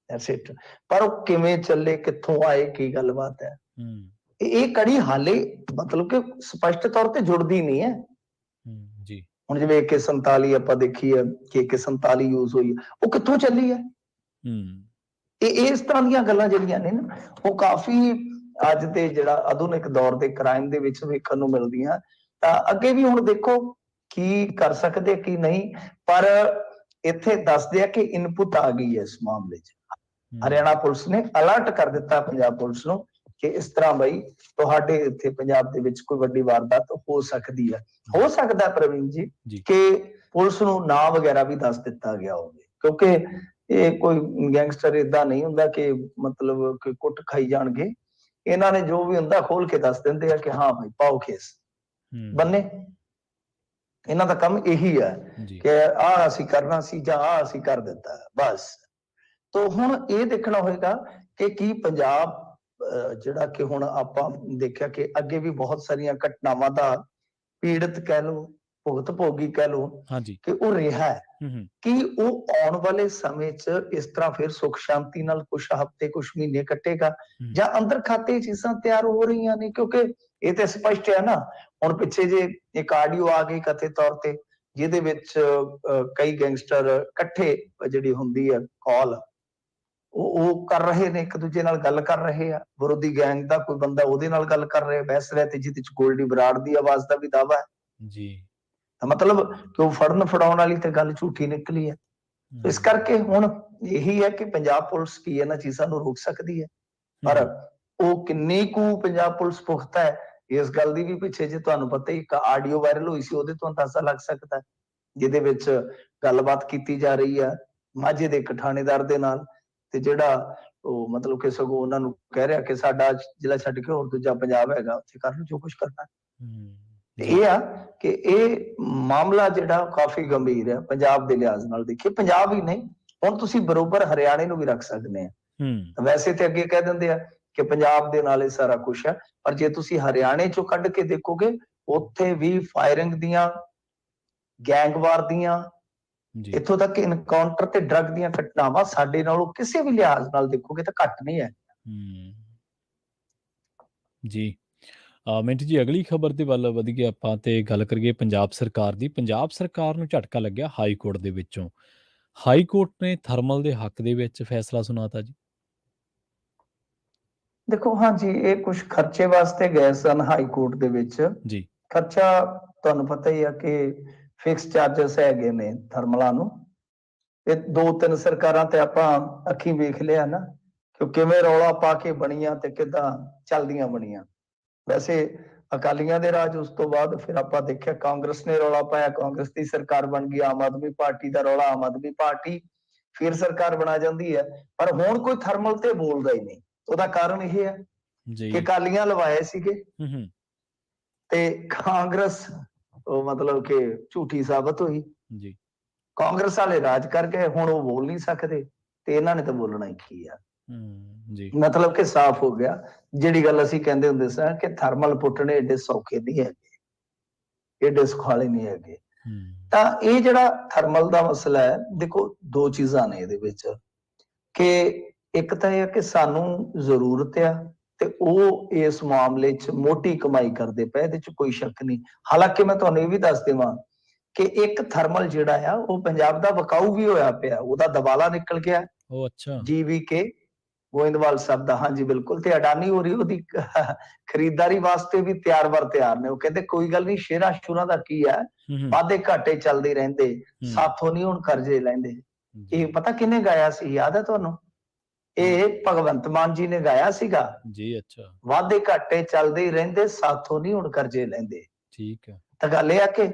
ਦੈਟਸ ਇਟ, ਪਰ ਉਹ ਕਿਵੇਂ ਚੱਲੇ, ਕਿੱਥੋਂ ਆਏ, ਕੀ ਗੱਲਬਾਤ ਹੈ, ਇਹ ਕੜੀ ਹਾਲੇ ਮਤਲਬ ਕਿ ਸਪਸ਼ਟ ਤੌਰ ਤੇ ਜੁੜਦੀ ਨਹੀਂ ਹੈ। ਜੀ ਹੁਣ ਜਿਵੇਂ AK-47 ਆਪਾਂ ਦੇਖੀ ਹੈ ਕਿ AK-47 ਯੂਜ਼ ਹੋਈ, ਉਹ ਕਿੱਥੋਂ ਚੱਲੀ ਹੈ। ਇਹ ਇਸ ਤਰ੍ਹਾਂ ਦੀਆਂ ਗੱਲਾਂ ਜਿਹੜੀਆਂ ਨੇ ਨਾ, ਉਹ ਕਾਫੀ ਅੱਜ ਦੇ ਜਿਹੜਾ ਆਧੁਨਿਕ ਦੌਰ ਦੇ ਕ੍ਰਾਈਮ ਦੇ ਵਿੱਚ ਵੇਖਣ ਨੂੰ ਮਿਲਦੀਆਂ। ਤਾਂ ਅੱਗੇ ਵੀ ਹੁਣ ਦੇਖੋ ਕੀ ਕਰ ਸਕਦੇ ਕੀ ਨਹੀਂ, ਪਰ ਇੱਥੇ ਦੱਸਦੇ ਆ ਕਿ ਇਨਪੁਟ ਆ ਗਈ ਹੈ ਇਸ ਮਾਮਲੇ 'ਚ। ਹਰਿਆਣਾ ਪੁਲਿਸ ਨੇ ਅਲਰਟ ਕਰ ਦਿੱਤਾ ਪੰਜਾਬ ਪੁਲਿਸ ਨੂੰ ਕਿ ਇਸ ਤਰ੍ਹਾਂ ਬਈ ਤੁਹਾਡੇ ਇੱਥੇ ਪੰਜਾਬ ਦੇ ਵਿੱਚ ਕੋਈ ਵੱਡੀ ਵਾਰਦਾਤ ਹੋ ਸਕਦੀ ਹੈ। ਹੋ ਸਕਦਾ ਪ੍ਰਵੀਨ ਜੀ ਕਿ ਪੁਲਿਸ ਨੂੰ ਨਾਂ ਵਗੈਰਾ ਵੀ ਦੱਸ ਦਿੱਤਾ ਗਿਆ ਹੋਵੇ, ਕਿਉਂਕਿ ਇਹ ਕੋਈ ਗੈਂਗਸਟਰ ਏਦਾਂ ਨਹੀਂ ਹੁੰਦਾ ਕਿ ਮਤਲਬ ਕਿ ਕੁੱਟ ਖਾਈ ਜਾਣਗੇ। ਇਹਨਾਂ ਨੇ ਜੋ ਵੀ ਹੁੰਦਾ ਖੋਲ ਕੇ ਦੱਸ ਦਿੰਦੇ ਆ ਕਿ ਹਾਂ ਭਾਈ ਪਾਓ ਕੇਸ ਬੰਨੇ। ਇਹਨਾਂ ਦਾ ਕੰਮ ਇਹੀ ਹੈ ਕਿ ਆਹ ਅਸੀਂ ਕਰਨਾ ਸੀ ਜਾਂ ਆਹ ਅਸੀਂ ਕਰ ਦਿੱਤਾ ਬਸ। ਤੋ ਹੁਣ ਇਹ ਦੇਖਣਾ ਹੋਏਗਾ ਕਿ ਕੀ ਪੰਜਾਬ ਜਿਹੜਾ ਕਿ ਹੁਣ ਆਪਾਂ ਦੇਖਿਆ ਕਿ ਅੱਗੇ ਵੀ ਬਹੁਤ ਸਾਰੀਆਂ ਘਟਨਾਵਾਂ ਦਾ ਪੀੜਤ ਕਹਿ ਲਓ, ਭੁਗਤ ਭੋਗੀ ਕਹਿ ਲਓ, ਕਿ ਉਹ ਰਿਹਾ ਹੈ, ਕਿ ਉਹ ਆਉਣ ਵਾਲੇ ਸਮੇਂ 'ਚ ਇਸ ਤਰ੍ਹਾਂ ਫਿਰ ਸੁੱਖ ਸ਼ਾਂਤੀ ਨਾਲ ਕੁਛ ਹਫ਼ਤੇ ਕੁਛ ਮਹੀਨੇ ਕੱਟੇਗਾ ਜਾਂ ਅੰਦਰ ਖਾਤੇ ਚੀਜ਼ਾਂ ਤਿਆਰ ਹੋ ਰਹੀਆਂ ਨੇ? ਕਿਉਂਕਿ ਇਹ ਤੇ ਸਪਸ਼ਟ ਹੈ ਨਾ। ਹੁਣ ਪਿੱਛੇ ਜੇ ਇੱਕ ਆਡੀਓ ਆ ਗਈ ਕਥਿਤ ਤੌਰ ਤੇ, ਜਿਹਦੇ ਵਿੱਚ ਕਈ ਗੈਂਗਸਟਰ ਇਕੱਠੇ ਜਿਹੜੀ ਹੁੰਦੀ ਹੈ ਕਾਲ, ਉਹ ਕਰ ਰਹੇ ਨੇ, ਇੱਕ ਦੂਜੇ ਨਾਲ ਗੱਲ ਕਰ ਰਹੇ ਆ। ਵਿਰੋਧੀ ਗੈਂਗ ਦਾ ਕੋਈ ਬੰਦਾ ਉਹਦੇ ਨਾਲ ਗੱਲ ਕਰ ਰਿਹਾ, ਬਹਿਸ ਰਿਹਾ, ਤੇ ਜਿਹਦੇ ਚ ਗੋਲਡੀ ਬਰਾੜ ਦੀ ਆਵਾਜ਼ ਦਾ ਵੀ ਦਾਵਾ ਹੈ ਜੀ। ਤਾਂ ਮਤਲਬ ਕਿ ਉਹ ਫੜਨ ਫੜਾਉਣ ਵਾਲੀ ਤੇ ਗੱਲ ਝੂਠੀ ਨਿਕਲੀ ਹੈ। ਇਸ ਕਰਕੇ ਹੁਣ ਇਹੀ ਹੈ ਕਿ ਪੰਜਾਬ ਪੁਲਿਸ ਕੀ ਇਹਨਾਂ ਚੀਜ਼ਾਂ ਨੂੰ ਰੋਕ ਸਕਦੀ ਹੈ, ਪਰ ਉਹ ਕਿੰਨੀ ਕੁ ਪੰਜਾਬ ਪੁਲਿਸ ਪੁਖਤਾ ਹੈ, ਇਸ ਗੱਲ ਦੀ ਵੀ ਪਿੱਛੇ ਜੇ ਤੁਹਾਨੂੰ ਪਤਾ ਹੀ ਇੱਕ ਆਡੀਓ ਵਾਇਰਲ ਹੋਈ ਸੀ, ਉਹਦੇ ਤੋਂ ਅੰਦਾਜ਼ਾ ਲੱਗ ਸਕਦਾ, ਜਿਹਦੇ ਵਿੱਚ ਗੱਲਬਾਤ ਕੀਤੀ ਜਾ ਰਹੀ ਹੈ ਮਾਝੇ ਦੇ ਇੱਕ ਥਾਣੇਦਾਰ ਦੇ ਨਾਲ, ਤੇ ਜਿਹੜਾ ਉਹ ਮਤਲਬ ਕਿ ਸਗੋਂ ਉਹਨਾਂ ਨੂੰ ਕਹਿ ਰਿਹਾ ਕਿ ਸਾਡਾ ਜ਼ਿਲ੍ਹਾ ਛੱਡ ਕੇ ਹੋਰ ਦੂਜਾ ਪੰਜਾਬ ਹੈਗਾ, ਉੱਥੇ ਕਰ ਲਓ ਜੋ ਕੁਝ ਕਰਨਾ। ਇਹ ਆ ਕਿ ਇਹ ਮਾਮਲਾ ਜਿਹੜਾ ਕਾਫੀ ਗੰਭੀਰ ਹੈ ਪੰਜਾਬ ਦੇ ਲਿਹਾਜ਼ ਨਾਲ। ਦੇਖੀਏ ਪੰਜਾਬ ਹੀ ਨਹੀਂ, ਹੁਣ ਤੁਸੀਂ ਬਰੋਬਰ ਹਰਿਆਣੇ ਨੂੰ ਵੀ ਰੱਖ ਸਕਦੇ ਆ। ਵੈਸੇ ਤੇ ਅੱਗੇ ਕਹਿ ਦਿੰਦੇ ਆ ਕਿ ਪੰਜਾਬ ਦੇ ਨਾਲ ਇਹ ਸਾਰਾ ਕੁਝ ਹੈ, ਪਰ ਜੇ ਤੁਸੀਂ ਹਰਿਆਣੇ ਚੋਂ ਕੱਢ ਕੇ ਦੇਖੋਗੇ, ਉੱਥੇ ਵੀ ਫਾਇਰਿੰਗ ਦੀਆਂ, ਗੈਂਗਵਾਰ ਦੀਆਂ, ਇੱਥੋਂ ਤੱਕ ਇਨਕਾਊਂਟਰ ਤੇ ਡਰੱਗ ਦੀਆਂ ਘਟਨਾਵਾਂ ਸਾਡੇ ਨਾਲੋਂ ਕਿਸੇ ਵੀ ਲਿਹਾਜ਼ ਨਾਲ ਦੇਖੋਗੇ ਤਾਂ ਘੱਟ ਨਹੀਂ ਹੈ ਜੀ। ਮਿੰਟ ਜੀ, ਅਗਲੀ ਖਬਰ ਦੇ ਵੱਲ ਵਧੀਏ ਆਪਾਂ ਤੇ ਗੱਲ ਕਰੀਏ ਪੰਜਾਬ ਸਰਕਾਰ ਦੀ। ਪੰਜਾਬ ਸਰਕਾਰ ਨੂੰ ਝਟਕਾ ਲੱਗਿਆ ਹਾਈ ਕੋਰਟ ਦੇ ਵਿੱਚੋਂ। ਹਾਈ ਕੋਰਟ ਨੇ ਥਰਮਲ ਦੇ ਹੱਕ ਦੇ ਵਿੱਚ ਫੈਸਲਾ ਸੁਣਾਤਾ ਜੀ। ਦੇਖੋ, ਹਾਂਜੀ, ਇਹ ਕੁਝ ਖਰਚੇ ਵਾਸਤੇ ਗਏ ਸਨ ਹਾਈ ਕੋਰਟ ਦੇ ਵਿੱਚ ਜੀ। ਖਰਚਾ ਤੁਹਾਨੂੰ ਪਤਾ ਹੀ ਆ ਕਿ ਫਿਕਸ ਚਾਰजेस ਹੈਗੇ ਨੇ ਥਰਮਲਾਂ ਨੂੰ। ਇਹ 2-3 ਸਰਕਾਰਾਂ ਤੇ ਆਪਾਂ ਅੱਖੀਂ ਵੇਖ ਲਿਆ ਨਾ ਕਿ ਕਿਵੇਂ ਰੌਲਾ ਪਾ ਕੇ ਬਣੀਆਂ ਤੇ ਕਿੱਦਾਂ ਚੱਲਦੀਆਂ ਬਣੀਆਂ। ਵੈਸੇ ਅਕਾਲੀਆਂ ਦੇ ਰਾਜ, ਉਸ ਤੋਂ ਬਾਅਦ ਫਿਰ ਆਪਾਂ ਦੇਖਿਆ ਕਾਂਗਰਸ ਨੇ ਰੌਲਾ ਪਾਇਆ, ਕਾਂਗਰਸ ਦੀ ਸਰਕਾਰ ਬਣ ਗਈ। ਆਮ ਆਦਮੀ ਪਾਰਟੀ ਦਾ ਰੌਲਾ, ਆਮ ਆਦਮੀ ਪਾਰਟੀ ਫਿਰ ਸਰਕਾਰ ਬਣਾ ਜਾਂਦੀ ਹੈ। ਪਰ ਹੁਣ ਕੋਈ ਥਰਮਲ ਤੇ ਬੋਲਦਾ ਹੀ ਨਹੀਂ। ਉਹਦਾ ਕਾਰਨ ਇਹ ਹੈ ਕਿ ਅਕਾਲੀਆਂ ਲਵਾਏ ਸੀਗੇ ਤੇ ਕਾਂਗਰਸ ਉਹ ਮਤਲਬ ਕਿ ਝੂਠੀ ਸਾਬਤ ਹੋਈ ਜੀ। ਕਾਂਗਰਸ ਵਾਲੇ ਰਾਜ ਕਰ ਗਏ, ਹੁਣ ਉਹ ਬੋਲ ਨਹੀਂ ਸਕਦੇ ਤੇ ਇਹਨਾਂ ਨੇ ਤਾਂ ਬੋਲਣਾ ਹੀ ਕੀ ਆ ਜੀ। ਮਤਲਬ ਕਿ ਸਾਫ਼ ਹੋ ਗਿਆ ਜਿਹੜੀ ਗੱਲ ਅਸੀਂ ਕਹਿੰਦੇ ਹੁੰਦੇ ਸਾਂ ਕਿ ਥਰਮਲ ਪੁੱਟਣੇ ਏਡੇ ਸੌਖੇ ਨਹੀਂ ਹੈਗੇ, ਏਡੇ ਸੁਖਾਲੇ ਨਹੀਂ ਹੈਗੇ। ਤਾਂ ਇਹ ਜਿਹੜਾ ਥਰਮਲ ਦਾ ਮਸਲਾ ਹੈ, ਦੇਖੋ ਦੋ ਚੀਜ਼ਾਂ ਨੇ ਇਹਦੇ ਵਿੱਚ, ਕਿ ਇੱਕ ਤਾਂ ਇਹ ਹੈ ਕਿ ਸਾਨੂੰ ਜ਼ਰੂਰਤ ਆ ਤੇ ਉਹ ਇਸ ਮਾਮਲੇ 'ਚ ਮੋਟੀ ਕਮਾਈ ਕਰਦੇ ਪਏ, ਇਹਦੇ 'ਚ ਕੋਈ ਸ਼ੱਕ ਨਹੀਂ। ਹਾਲਾਂਕਿ ਮੈਂ ਤੁਹਾਨੂੰ ਇਹ ਵੀ ਦੱਸ ਦੇਵਾਂ ਕਿ ਇੱਕ ਥਰਮਲ ਜਿਹੜਾ ਆ ਉਹ ਪੰਜਾਬ ਦਾ ਵਿਕਾਊ ਵੀ ਹੋਇਆ ਪਿਆ, ਉਹਦਾ ਦਬਾਲਾ ਨਿਕਲ ਗਿਆ। ਉਹ ਅੱਛਾ, GVK ਗੋਇੰਦਵਾਲ ਸਾਹਿਬ ਦਾ, ਹਾਂਜੀ ਬਿਲਕੁਲ। ਤੇ ਅਡਾਨੀ ਹੋ ਰਹੀ ਉਹਦੀ ਖਰੀਦਦਾਰੀ ਵਾਸਤੇ ਵੀ ਤਿਆਰ ਬਰ ਤਿਆਰ ਨੇ। ਉਹ ਕਹਿੰਦੇ ਕੋਈ ਗੱਲ ਨਹੀਂ, ਸ਼ੇਰਾਂ ਸ਼ੁਰਾਂ ਦਾ ਕੀ ਹੈ, ਵਾਧੇ ਘਾਟੇ ਚੱਲਦੇ ਰਹਿੰਦੇ, ਸਾਥੋਂ ਨਹੀਂ ਹੁਣ ਕਰਜ਼ੇ ਲੈਂਦੇ। ਇਹ ਪਤਾ ਕਿਹਨੇ ਗਾਇਆ ਸੀ, ਯਾਦ ਹੈ ਤੁਹਾਨੂੰ? ਇਹ ਭਗਵੰਤ ਮਾਨ ਜੀ ਨੇ ਗਾਇਆ ਸੀਗਾ ਜੀ। ਅੱਛਾ, ਵਾਧੇ ਘਾਟੇ ਚੱਲਦੇ ਹੀ ਰਹਿੰਦੇ, ਸਾਥੋਂ ਨਹੀਂ ਹੁਣ ਕਰਜ਼ੇ ਲੈਂਦੇ। ਠੀਕ ਹੈ। ਤਾਂ ਗੱਲ ਇਹ ਆ ਕਿ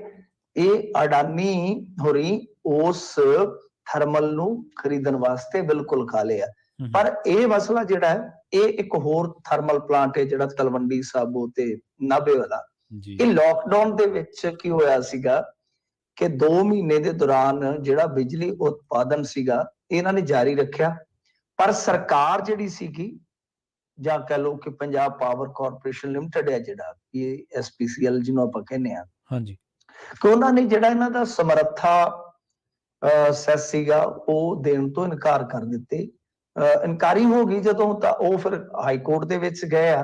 ਇਹ ਅਡਾਨੀ ਹੋਰੀ ਉਸ ਥਰਮਲ ਨੂੰ ਖਰੀਦਣ ਵਾਸਤੇ ਬਿਲਕੁਲ ਕਾਲੇ ਆ। ਪਰ ਇਹ ਮਸਲਾ ਜਿਹੜਾ ਹੈ, ਇਹ ਇੱਕ ਹੋਰ ਥਰਮਲ ਪਲਾਂਟ ਹੈ ਜਿਹੜਾ ਤਲਵੰਡੀ ਸਾਬੋ ਤੇ ਨਾਭੇ ਵਾਲਾ। ਇਹ ਲੋਕਡਾਊਨ ਦੇ ਵਿੱਚ ਕੀ ਹੋਇਆ ਸੀਗਾ ਕਿ 2 ਮਹੀਨੇ ਦੇ ਦੌਰਾਨ ਜਿਹੜਾ ਬਿਜਲੀ ਉਤਪਾਦਨ ਸੀਗਾ ਇਹਨਾਂ ਨੇ ਜਾਰੀ ਰੱਖਿਆ, ਪਰ ਸਰਕਾਰ ਜਿਹੜੀ ਸੀਗੀ, ਜਾਂ ਕਹਿ ਲਓ ਕਿ ਪੰਜਾਬ ਪਾਵਰ ਕਾਰਪੋਰੇਸ਼ਨ ਲਿਮਟਿਡ ਹੈ ਜਿਹੜਾ, ਇਹ SPCL ਜਿਹਨੂੰ ਆਪਾਂ ਕਹਿੰਦੇ ਆ, ਹਾਂਜੀ, ਕਿ ਉਹਨਾਂ ਨੇ ਜਿਹੜਾ ਇਹਨਾਂ ਦਾ ਸਮਰੱਥਾ ਸੈਸ ਸੀਗਾ ਉਹ ਦੇਣ ਤੋਂ ਇਨਕਾਰ ਕਰ ਦਿੱਤੇ। ਇਨਕਾਰੀ ਹੋ ਗਈ ਜਦੋਂ, ਤਾਂ ਉਹ ਫਿਰ ਹਾਈ ਕੋਰਟ ਦੇ ਵਿੱਚ ਗਏ ਆ,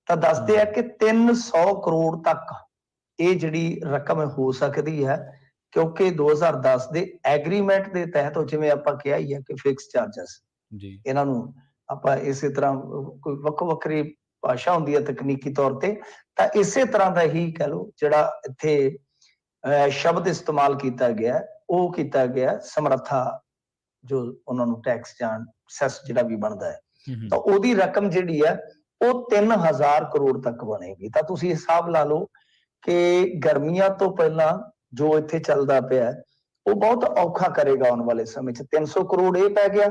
ਤਾਂ ਦੱਸਦੇ ਆ ਕਿ 300 ਕਰੋੜ ਤੱਕ ਇਹ ਜਿਹੜੀ ਰਕਮ ਹੋ ਸਕਦੀ ਹੈ, ਕਿਉਂਕਿ 2010 ਦੇ ਐਗਰੀਮੈਂਟ ਦੇ ਤਹਿਤ, ਜਿਵੇਂ ਆਪਾਂ ਕਿਹਾ ਹੀ ਹੈ ਕਿ ਫਿਕਸ ਚਾਰजेस ਜੀ, ਇਹਨਾਂ ਨੂੰ ਆਪਾਂ ਇਸੇ ਤਰ੍ਹਾਂ ਕੋਈ ਵੱਖੋ ਵੱਖਰੀ ਭਾਸ਼ਾ ਹੁੰਦੀ ਹੈ ਤਕਨੀਕੀ ਤੌਰ ਤੇ, ਤਾਂ ਇਸੇ ਤਰ੍ਹਾਂ ਦਾ ਹੀ ਕਹਿ ਲਓ ਜਿਹੜਾ ਇੱਥੇ ਸ਼ਬਦ ਇਸਤੇਮਾਲ ਕੀਤਾ ਗਿਆ, ਉਹ ਕੀਤਾ ਗਿਆ ਸਮਰੱਥਾ, ਜੋ ਉਹਨਾਂ ਨੂੰ ਟੈਕਸ ਜਾਂ ਸੈਸ ਜਿਹੜਾ ਵੀ ਬਣਦਾ ਹੈ, ਤਾਂ ਉਹਦੀ ਰਕਮ ਜਿਹੜੀ ਹੈ ਉਹ 3000 ਕਰੋੜ ਤੱਕ ਬਣੇਗੀ। ਤਾਂ ਤੁਸੀਂ ਹਿਸਾਬ ਲਾ ਲਓ ਕਿ ਗਰਮੀਆਂ ਤੋਂ ਪਹਿਲਾਂ ਜੋ ਇੱਥੇ ਚੱਲਦਾ ਪਿਆ ਉਹ ਬਹੁਤ ਔਖਾ ਕਰੇਗਾ ਆਉਣ ਵਾਲੇ ਸਮੇਂ 'ਚ। 300 ਕਰੋੜ ਇਹ ਪੈ ਗਿਆ।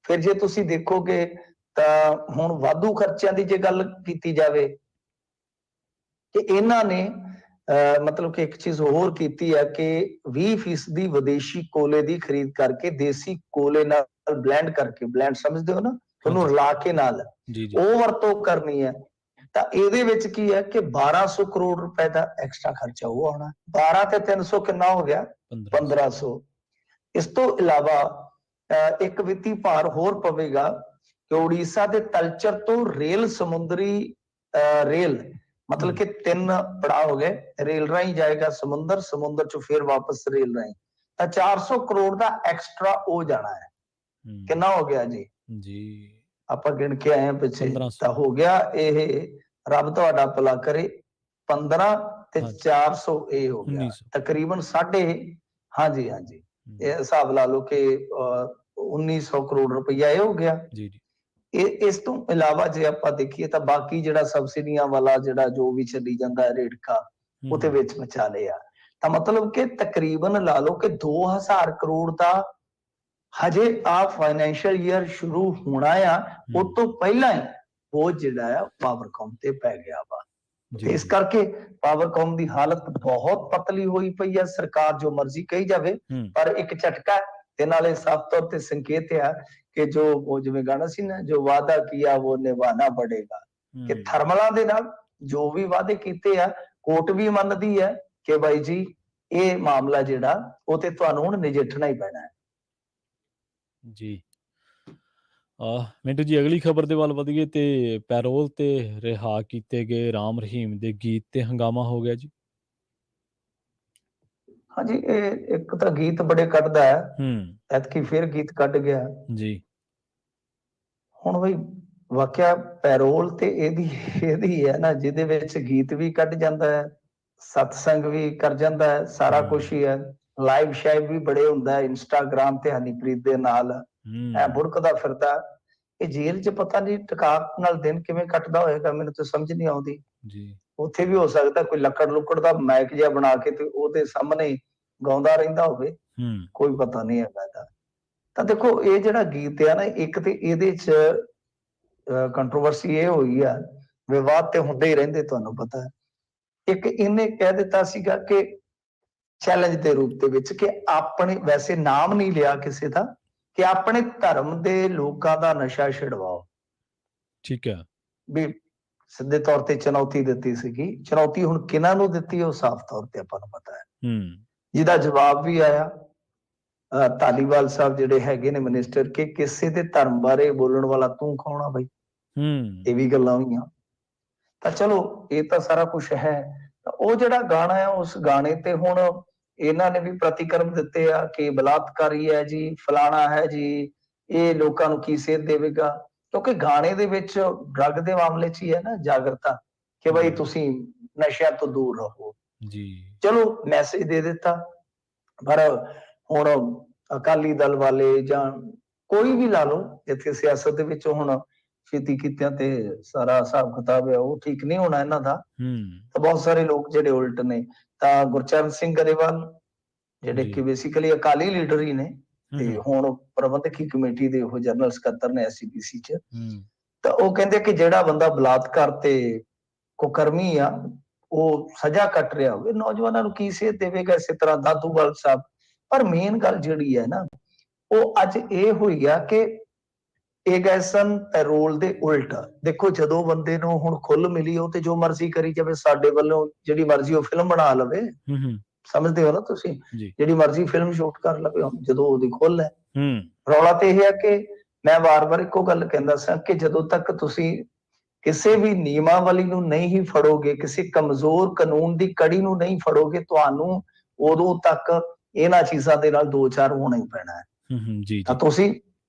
ਫਿਰ ਜੇ ਤੁਸੀਂ ਦੇਖੋਗੇ ਤਾਂ ਹੁਣ ਵਾਧੂ ਖਰਚਿਆਂ ਦੀ ਜੇ ਗੱਲ ਕੀਤੀ ਜਾਵੇ ਕਿ ਇਹਨਾਂ ਨੇ ਮਤਲਬ ਕਿ ਇੱਕ ਚੀਜ਼ ਹੋਰ ਕੀਤੀ ਹੈ ਕਿ 20% ਵਿਦੇਸ਼ੀ ਕੋਲੇ ਦੀ ਖਰੀਦ ਕਰਕੇ ਦੇਸੀ ਕੋਲੇ ਨਾਲ ਬਲੈਂਡ ਕਰਕੇ, ਬਲੈਂਡ ਸਮਝਦੇ ਹੋ ਨਾ, ਉਹਨੂੰ ਰਲਾ ਕੇ ਨਾਲ ਉਹ ਵਰਤੋਂ ਕਰਨੀ ਹੈ। ਤਾਂ ਇਹਦੇ ਵਿੱਚ ਕੀ ਹੈ ਕਿ 1200 ਕਰੋੜ ਰੁਪਏ ਦਾ ਐਕਸਟਰਾ ਖਰਚਾ ਉਹ ਆਉਣਾ। 12 ਤੇ 300 ਕਿੰਨਾ ਹੋ ਗਿਆ? 1500। ਇਸ ਤੋਂ ਇਲਾਵਾ ਇੱਕ ਵਿੱਤੀ ਭਾਰ ਹੋਰ ਪਵੇਗਾ ਕਿ ਉੜੀਸਾ ਦੇ ਤਲਚਰ ਤੋਂ ਰੇਲ ਸਮੁੰਦਰੀ ਰੇਲ ਮਤਲਬ ਕਿ 3 ਪੜਾਅ ਹੋ ਗਏ, ਰੇਲ ਰਾਹੀਂ ਜਾਏਗਾ ਸਮੁੰਦਰ, ਸਮੁੰਦਰ ਚੋਂ ਫਿਰ ਵਾਪਸ ਰੇਲ ਰਾਹੀਂ, ਤਾਂ 400 ਕਰੋੜ ਦਾ ਐਕਸਟਰਾ ਉਹ ਜਾਣਾ ਹੈ। ਕਿੰਨਾ ਹੋ ਗਿਆ ਜੀ? ਆਪਾਂ ਗਿਣ ਕੇ ਆਏ ਆ ਪਿੱਛੇ, ਤਾਂ ਹੋ ਗਿਆ ਇਹ, ਰੱਬ ਤੁਹਾਡਾ ਭਲਾ ਕਰੇ, 15 ਤੇ 400 ਇਹ ਹੋ ਗਿਆ ਤਕਰੀਬਨ ਹਾਂਜੀ ਇਹ ਹਿਸਾਬ ਲਾ ਲਓ ਕਿ 1900 ਕਰੋੜ ਰੁਪਈਆ ਇਹ ਹੋ ਗਿਆ। ਇਸ ਤੋਂ ਇਲਾਵਾ ਜੇ ਆਪਾਂ ਦੇਖੀਏ ਤਾਂ ਬਾਕੀ ਜਿਹੜਾ ਸਬਸਿਡੀਆਂ ਵਾਲਾ ਜਿਹੜਾ ਜੋ ਵੀ ਚੱਲੀ ਜਾਂਦਾ ਹੈ ਰੇੜਕਾ, ਉਹਦੇ ਵਿੱਚ ਵਿਚਾਲੇ ਆ, ਤਾਂ ਮਤਲਬ ਕਿ ਤਕਰੀਬਨ ਲਾ ਲਓ ਕਿ 2000 ਕਰੋੜ ਦਾ ਹਜੇ ਆ ਫਾਈਨੈਂਸ਼ੀਅਲ ਈਅਰ ਸ਼ੁਰੂ ਹੋਣਾ ਆ, ਉਹ ਤੋਂ ਪਹਿਲਾਂ ਹੀ ਉਹ ਜਿਹੜਾ ਆ ਪਾਵਰਕਾਮ ਤੇ ਪੈ ਗਿਆ ਵਾ। ਇਸ ਕਰਕੇ ਪਾਵਰਕਾਮ ਦੀ ਹਾਲਤ ਬਹੁਤ ਪਤਲੀ ਹੋਈ ਪਈ ਹੈ। ਸਰਕਾਰ ਜੋ ਮਰਜ਼ੀ ਕਹੀ ਜਾਵੇ, ਪਰ ਇੱਕ ਝਟਕਾ ਤੇ ਨਾਲੇ ਸਾਫ਼ ਤੌਰ ਤੇ ਸੰਕੇਤ ਆ ਕਿ ਜੋ ਉਹ ਜਿਵੇਂ ਗਾਣਾ ਸੀ ਨਾ, ਜੋ ਵਾਅਦਾ ਕੀਆ ਉਹ ਨਿਭਾਣਾ ਪੜੇਗਾ, ਕਿ ਥਰਮਲਾਂ ਦੇ ਨਾਲ ਜੋ ਵੀ ਵਾਅਦੇ ਕੀਤੇ ਆ, ਕੋਰਟ ਵੀ ਮੰਨਦੀ ਹੈ ਕਿ ਬਾਈ ਜੀ ਇਹ ਮਾਮਲਾ ਜਿਹੜਾ ਉਹ ਤੇ ਤੁਹਾਨੂੰ ਹੁਣ ਨਜਿੱਠਣਾ ਹੀ ਪੈਣਾ ਹੈ। ਜੀ ਮਿੰਟੂ ਜੀ, ਅਗਲੀ ਖਬਰ ਦੇ ਵੱਲ ਵਧੀਏ ਤੇ ਪੈਰੋਲ ਤੇ ਰਿਹਾ ਕੀਤੇ ਗਏ ਰਾਮ ਰਹੀਮ ਦੇ ਗੀਤ ਤੇ ਹੰਗਾਮਾ ਹੋ ਗਿਆ ਜੀ। ਹਾਂਜੀ, ਇਹ ਇੱਕ ਤਾਂ ਗੀਤ ਬੜੇ ਕੱਢਦਾ ਹੈ, ਐਤਕੀ ਫਿਰ ਗੀਤ ਕੱਢ ਗਿਆ ਜੀ। ਹੁਣ ਬਈ ਵਾਕਿਆ ਪੈਰੋਲ ਤੇ ਇਹਦੀ ਹੈ ਨਾ, ਜਿਹਦੇ ਵਿੱਚ ਗੀਤ ਵੀ ਕੱਢ ਜਾਂਦਾ ਹੈ, ਸਤਸੰਗ ਵੀ ਕਰ ਜਾਂਦਾ ਹੈ, ਸਾਰਾ ਕੁਛ ਹੀ ਹੈ। ਲਾਈਵ ਸ਼ਾਇਵ ਵੀ ਬੜੇ ਹੁੰਦਾ ਹੈ ਇੰਸਟਾਗ੍ਰਾਮ ਤੇ ਹਨੀਪ੍ਰੀਤ ਦੇ ਨਾਲ, ਐ ਬੁੜਕਦਾ ਫਿਰਦਾ। ਇਹ ਜੇਲ੍ਹ 'ਚ ਪਤਾ ਨਹੀਂ ਟਕਾਕ ਨਾਲ ਦਿਨ ਕਿਵੇਂ ਕੱਟਦਾ ਹੋਏਗਾ, ਮੈਨੂੰ ਤਾਂ ਸਮਝ ਨਹੀਂ ਆਉਂਦੀ ਜੀ। ਉੱਥੇ ਵੀ ਹੋ ਸਕਦਾ ਕੋਈ ਲੱਕੜ ਲੁੱਕੜ ਦਾ ਮਾਈਕ ਜਿਹਾ ਬਣਾ ਕੇ ਤੇ ਉਹਦੇ ਸਾਹਮਣੇ ਗਾਉਂਦਾ ਰਹਿੰਦਾ ਹੋਵੇ, ਕੋਈ ਪਤਾ ਨਹੀਂ ਹੈਗਾ ਇਹਦਾ। ਤਾਂ ਦੇਖੋ ਇਹ ਜਿਹੜਾ ਗੀਤ ਆ ਨਾ, ਇੱਕ ਤੇ ਇਹਦੇ 'ਚ ਕੰਟਰੋਵਰਸੀ ਇਹ ਹੋਈ ਆ, ਵਿਵਾਦ ਤੇ ਹੁੰਦੇ ਹੀ ਰਹਿੰਦੇ ਤੁਹਾਨੂੰ ਪਤਾ ਹੈ। ਇੱਕ ਇਹਨੇ ਕਹਿ ਦਿੱਤਾ ਸੀਗਾ ਕਿ ਚੈਲੰਜ ਦੇ ਰੂਪ ਦੇ ਵਿੱਚ ਕਿ ਆਪਣੇ, ਵੈਸੇ ਨਾਮ ਨਹੀਂ ਲਿਆ ਕਿਸੇ ਦਾ, ਕਿ ਆਪਣੇ ਧਰਮ ਦੇ ਲੋਕਾਂ ਦਾ ਨਸ਼ਾ ਛਡਵਾਓ। ਠੀਕ ਹੈ, ਵੀ ਸਿੱਧੇ ਤੌਰ ਤੇ ਚੁਣੌਤੀ ਦਿੱਤੀ ਸੀਗੀ। ਚੁਣੌਤੀ ਹੁਣ ਕਿਹਨਾਂ ਨੂੰ ਦਿੱਤੀ ਉਹ ਸਾਫ਼ ਤੌਰ ਤੇ ਆਪਾਂ ਨੂੰ ਪਤਾ ਹੈ, ਜਿਹਦਾ ਜਵਾਬ ਵੀ ਆਇਆ ਧਾਲੀਵਾਲ ਸਾਹਿਬ ਜਿਹੜੇ ਹੈਗੇ ਨੇ ਮਿਨਿਸਟਰ, ਕਿ ਕਿਸੇ ਦੇ ਧਰਮ ਬਾਰੇ ਬੋਲਣ ਵਾਲਾ ਤੂੰ ਕੌਣ ਆ ਬਈ। ਇਹ ਵੀ ਗੱਲਾਂ ਹੋਈਆਂ। ਤਾਂ ਚਲੋ ਇਹ ਤਾਂ ਸਾਰਾ ਕੁਛ ਹੈ। ਉਹ ਜਿਹੜਾ ਗਾਣਾ ਹੈ, ਉਸ ਗਾਣੇ ਤੇ ਹੁਣ ਇਹਨਾਂ ਨੇ ਵੀ ਪ੍ਰਤੀਕਰਮ ਦਿੱਤੇ ਆ ਕਿ ਬਲਾਤਕਾਰੀ ਹੈ ਜੀ, ਫਲਾਣਾ ਹੈ ਜੀ, ਇਹ ਲੋਕਾਂ ਨੂੰ ਕੀ ਸੇਧ ਦੇਵੇਗਾ। ਕਿਉਂਕਿ ਗਾਣੇ ਦੇ ਵਿੱਚ ਡਰੱਗ ਦੇ ਮਾਮਲੇ 'ਚ ਹੀ ਹੈ ਨਾ ਜਾਗਰਤਾ, ਕਿ ਬਈ ਤੁਸੀਂ ਨਸ਼ਿਆਂ ਤੋਂ ਦੂਰ ਰਹੋ ਜੀ। ਚਲੋ ਮੈਸੇਜ ਦੇ ਦਿੱਤਾ, ਪਰ ਹੁਣ ਅਕਾਲੀ ਦਲ ਵਾਲੇ ਜਾਂ ਕੋਈ ਵੀ ਲਾ ਲਓ ਇੱਥੇ ਸਿਆਸਤ ਦੇ ਵਿੱਚ ਹੁਣ ਛੇਤੀ ਕੀਤਿਆਂ ਤੇ ਸਾਰਾ ਹਿਸਾਬ ਕਿਤਾਬ ਹੈ ਉਹ ਠੀਕ ਨਹੀਂ ਹੋਣਾ ਇਹਨਾਂ ਦਾ। ਤਾਂ ਬਹੁਤ ਸਾਰੇ ਲੋਕ ਜਿਹੜੇ ਉਲਟ ਨੇ, ਤਾਂ ਗੁਰਚਰਨ ਸਿੰਘ ਗਰੇਵਾਲ ਜਿਹੜੇ ਕਿ ਬੇਸਿਕਲੀ ਅਕਾਲੀ ਲੀਡਰ ਹੀ ਨੇ ਤੇ ਹੁਣ ਪ੍ਰਬੰਧਕੀ ਕਮੇਟੀ ਦੇ ਉਹ ਜਨਰਲ ਸਕੱਤਰ ਨੇ SCPC 'ਚ, ਤਾਂ ਉਹ ਕਹਿੰਦੇ ਕਿ ਜਿਹੜਾ ਬੰਦਾ ਬਲਾਤਕਾਰ ਤੇ ਕੁਕਰਮੀ ਆ ਉਹ ਸਜ਼ਾ ਕੱਟ ਰਿਹਾ ਹੋਵੇ, ਨੌਜਵਾਨਾਂ ਨੂੰ ਕੀ ਸੇਧ ਦੇਵੇਗਾ। ਇਸੇ ਤਰ੍ਹਾਂ ਦਾਦੂਵਾਲ ਸਾਹਿਬ। ਪਰ ਮੇਨ ਗੱਲ ਜਿਹੜੀ ਹੈ ਨਾ, ਉਹ ਅੱਜ ਇਹ ਹੋਈ ਆ ਕਿ ਇਹ ਗਏ ਸਨ ਪੈਰੋਲ ਦੇ ਉਲਟ। ਦੇਖੋ ਜਦੋਂ ਬੰਦੇ ਨੂੰ ਹੁਣ ਖੁੱਲ ਮਿਲੀ, ਉਹ ਤੇ ਜੋ ਮਰਜ਼ੀ ਕਰੀ ਜਾਵੇ, ਸਾਡੇ ਵੱਲੋਂ ਜਿਹੜੀ ਮਰਜ਼ੀ ਉਹ ਫਿਲਮ ਬਣਾ ਲਵੇ, ਸਮਝਦੇ ਹੋ ਨਾ ਤੁਸੀਂ, ਜਿਹੜੀ ਮਰਜ਼ੀ ਫਿਲਮ ਸ਼ੂਟ ਕਰ ਲਵੇ ਜਦੋਂ ਉਹਦੀ ਖੁੱਲ ਹੈ। ਰੌਲਾ ਤੇ ਇਹ ਹੈ ਕਿ ਮੈਂ ਵਾਰ-ਵਾਰ ਇੱਕੋ ਗੱਲ ਕਹਿੰਦਾ ਸਾਂ ਕਿ ਜਦੋਂ ਤੱਕ ਤੁਸੀਂ ਕਿਸੇ ਵੀ ਨਿਯਮਾਵਲੀ ਨੂੰ ਨਹੀਂ ਫੜੋਗੇ, ਕਿਸੇ ਕਮਜ਼ੋਰ ਕਾਨੂੰਨ ਦੀ ਕੜੀ ਨੂੰ ਨਹੀਂ ਫੜੋਗੇ, ਤੁਹਾਨੂੰ ਉਦੋਂ ਤੱਕ ਇਹਨਾਂ ਚੀਜ਼ਾਂ ਦੇ ਨਾਲ ਦੋ ਚਾਰ ਹੋਣਾ ਹੀ ਪੈਣਾ ਹੈ। ਤਾਂ ਤੁਸੀਂ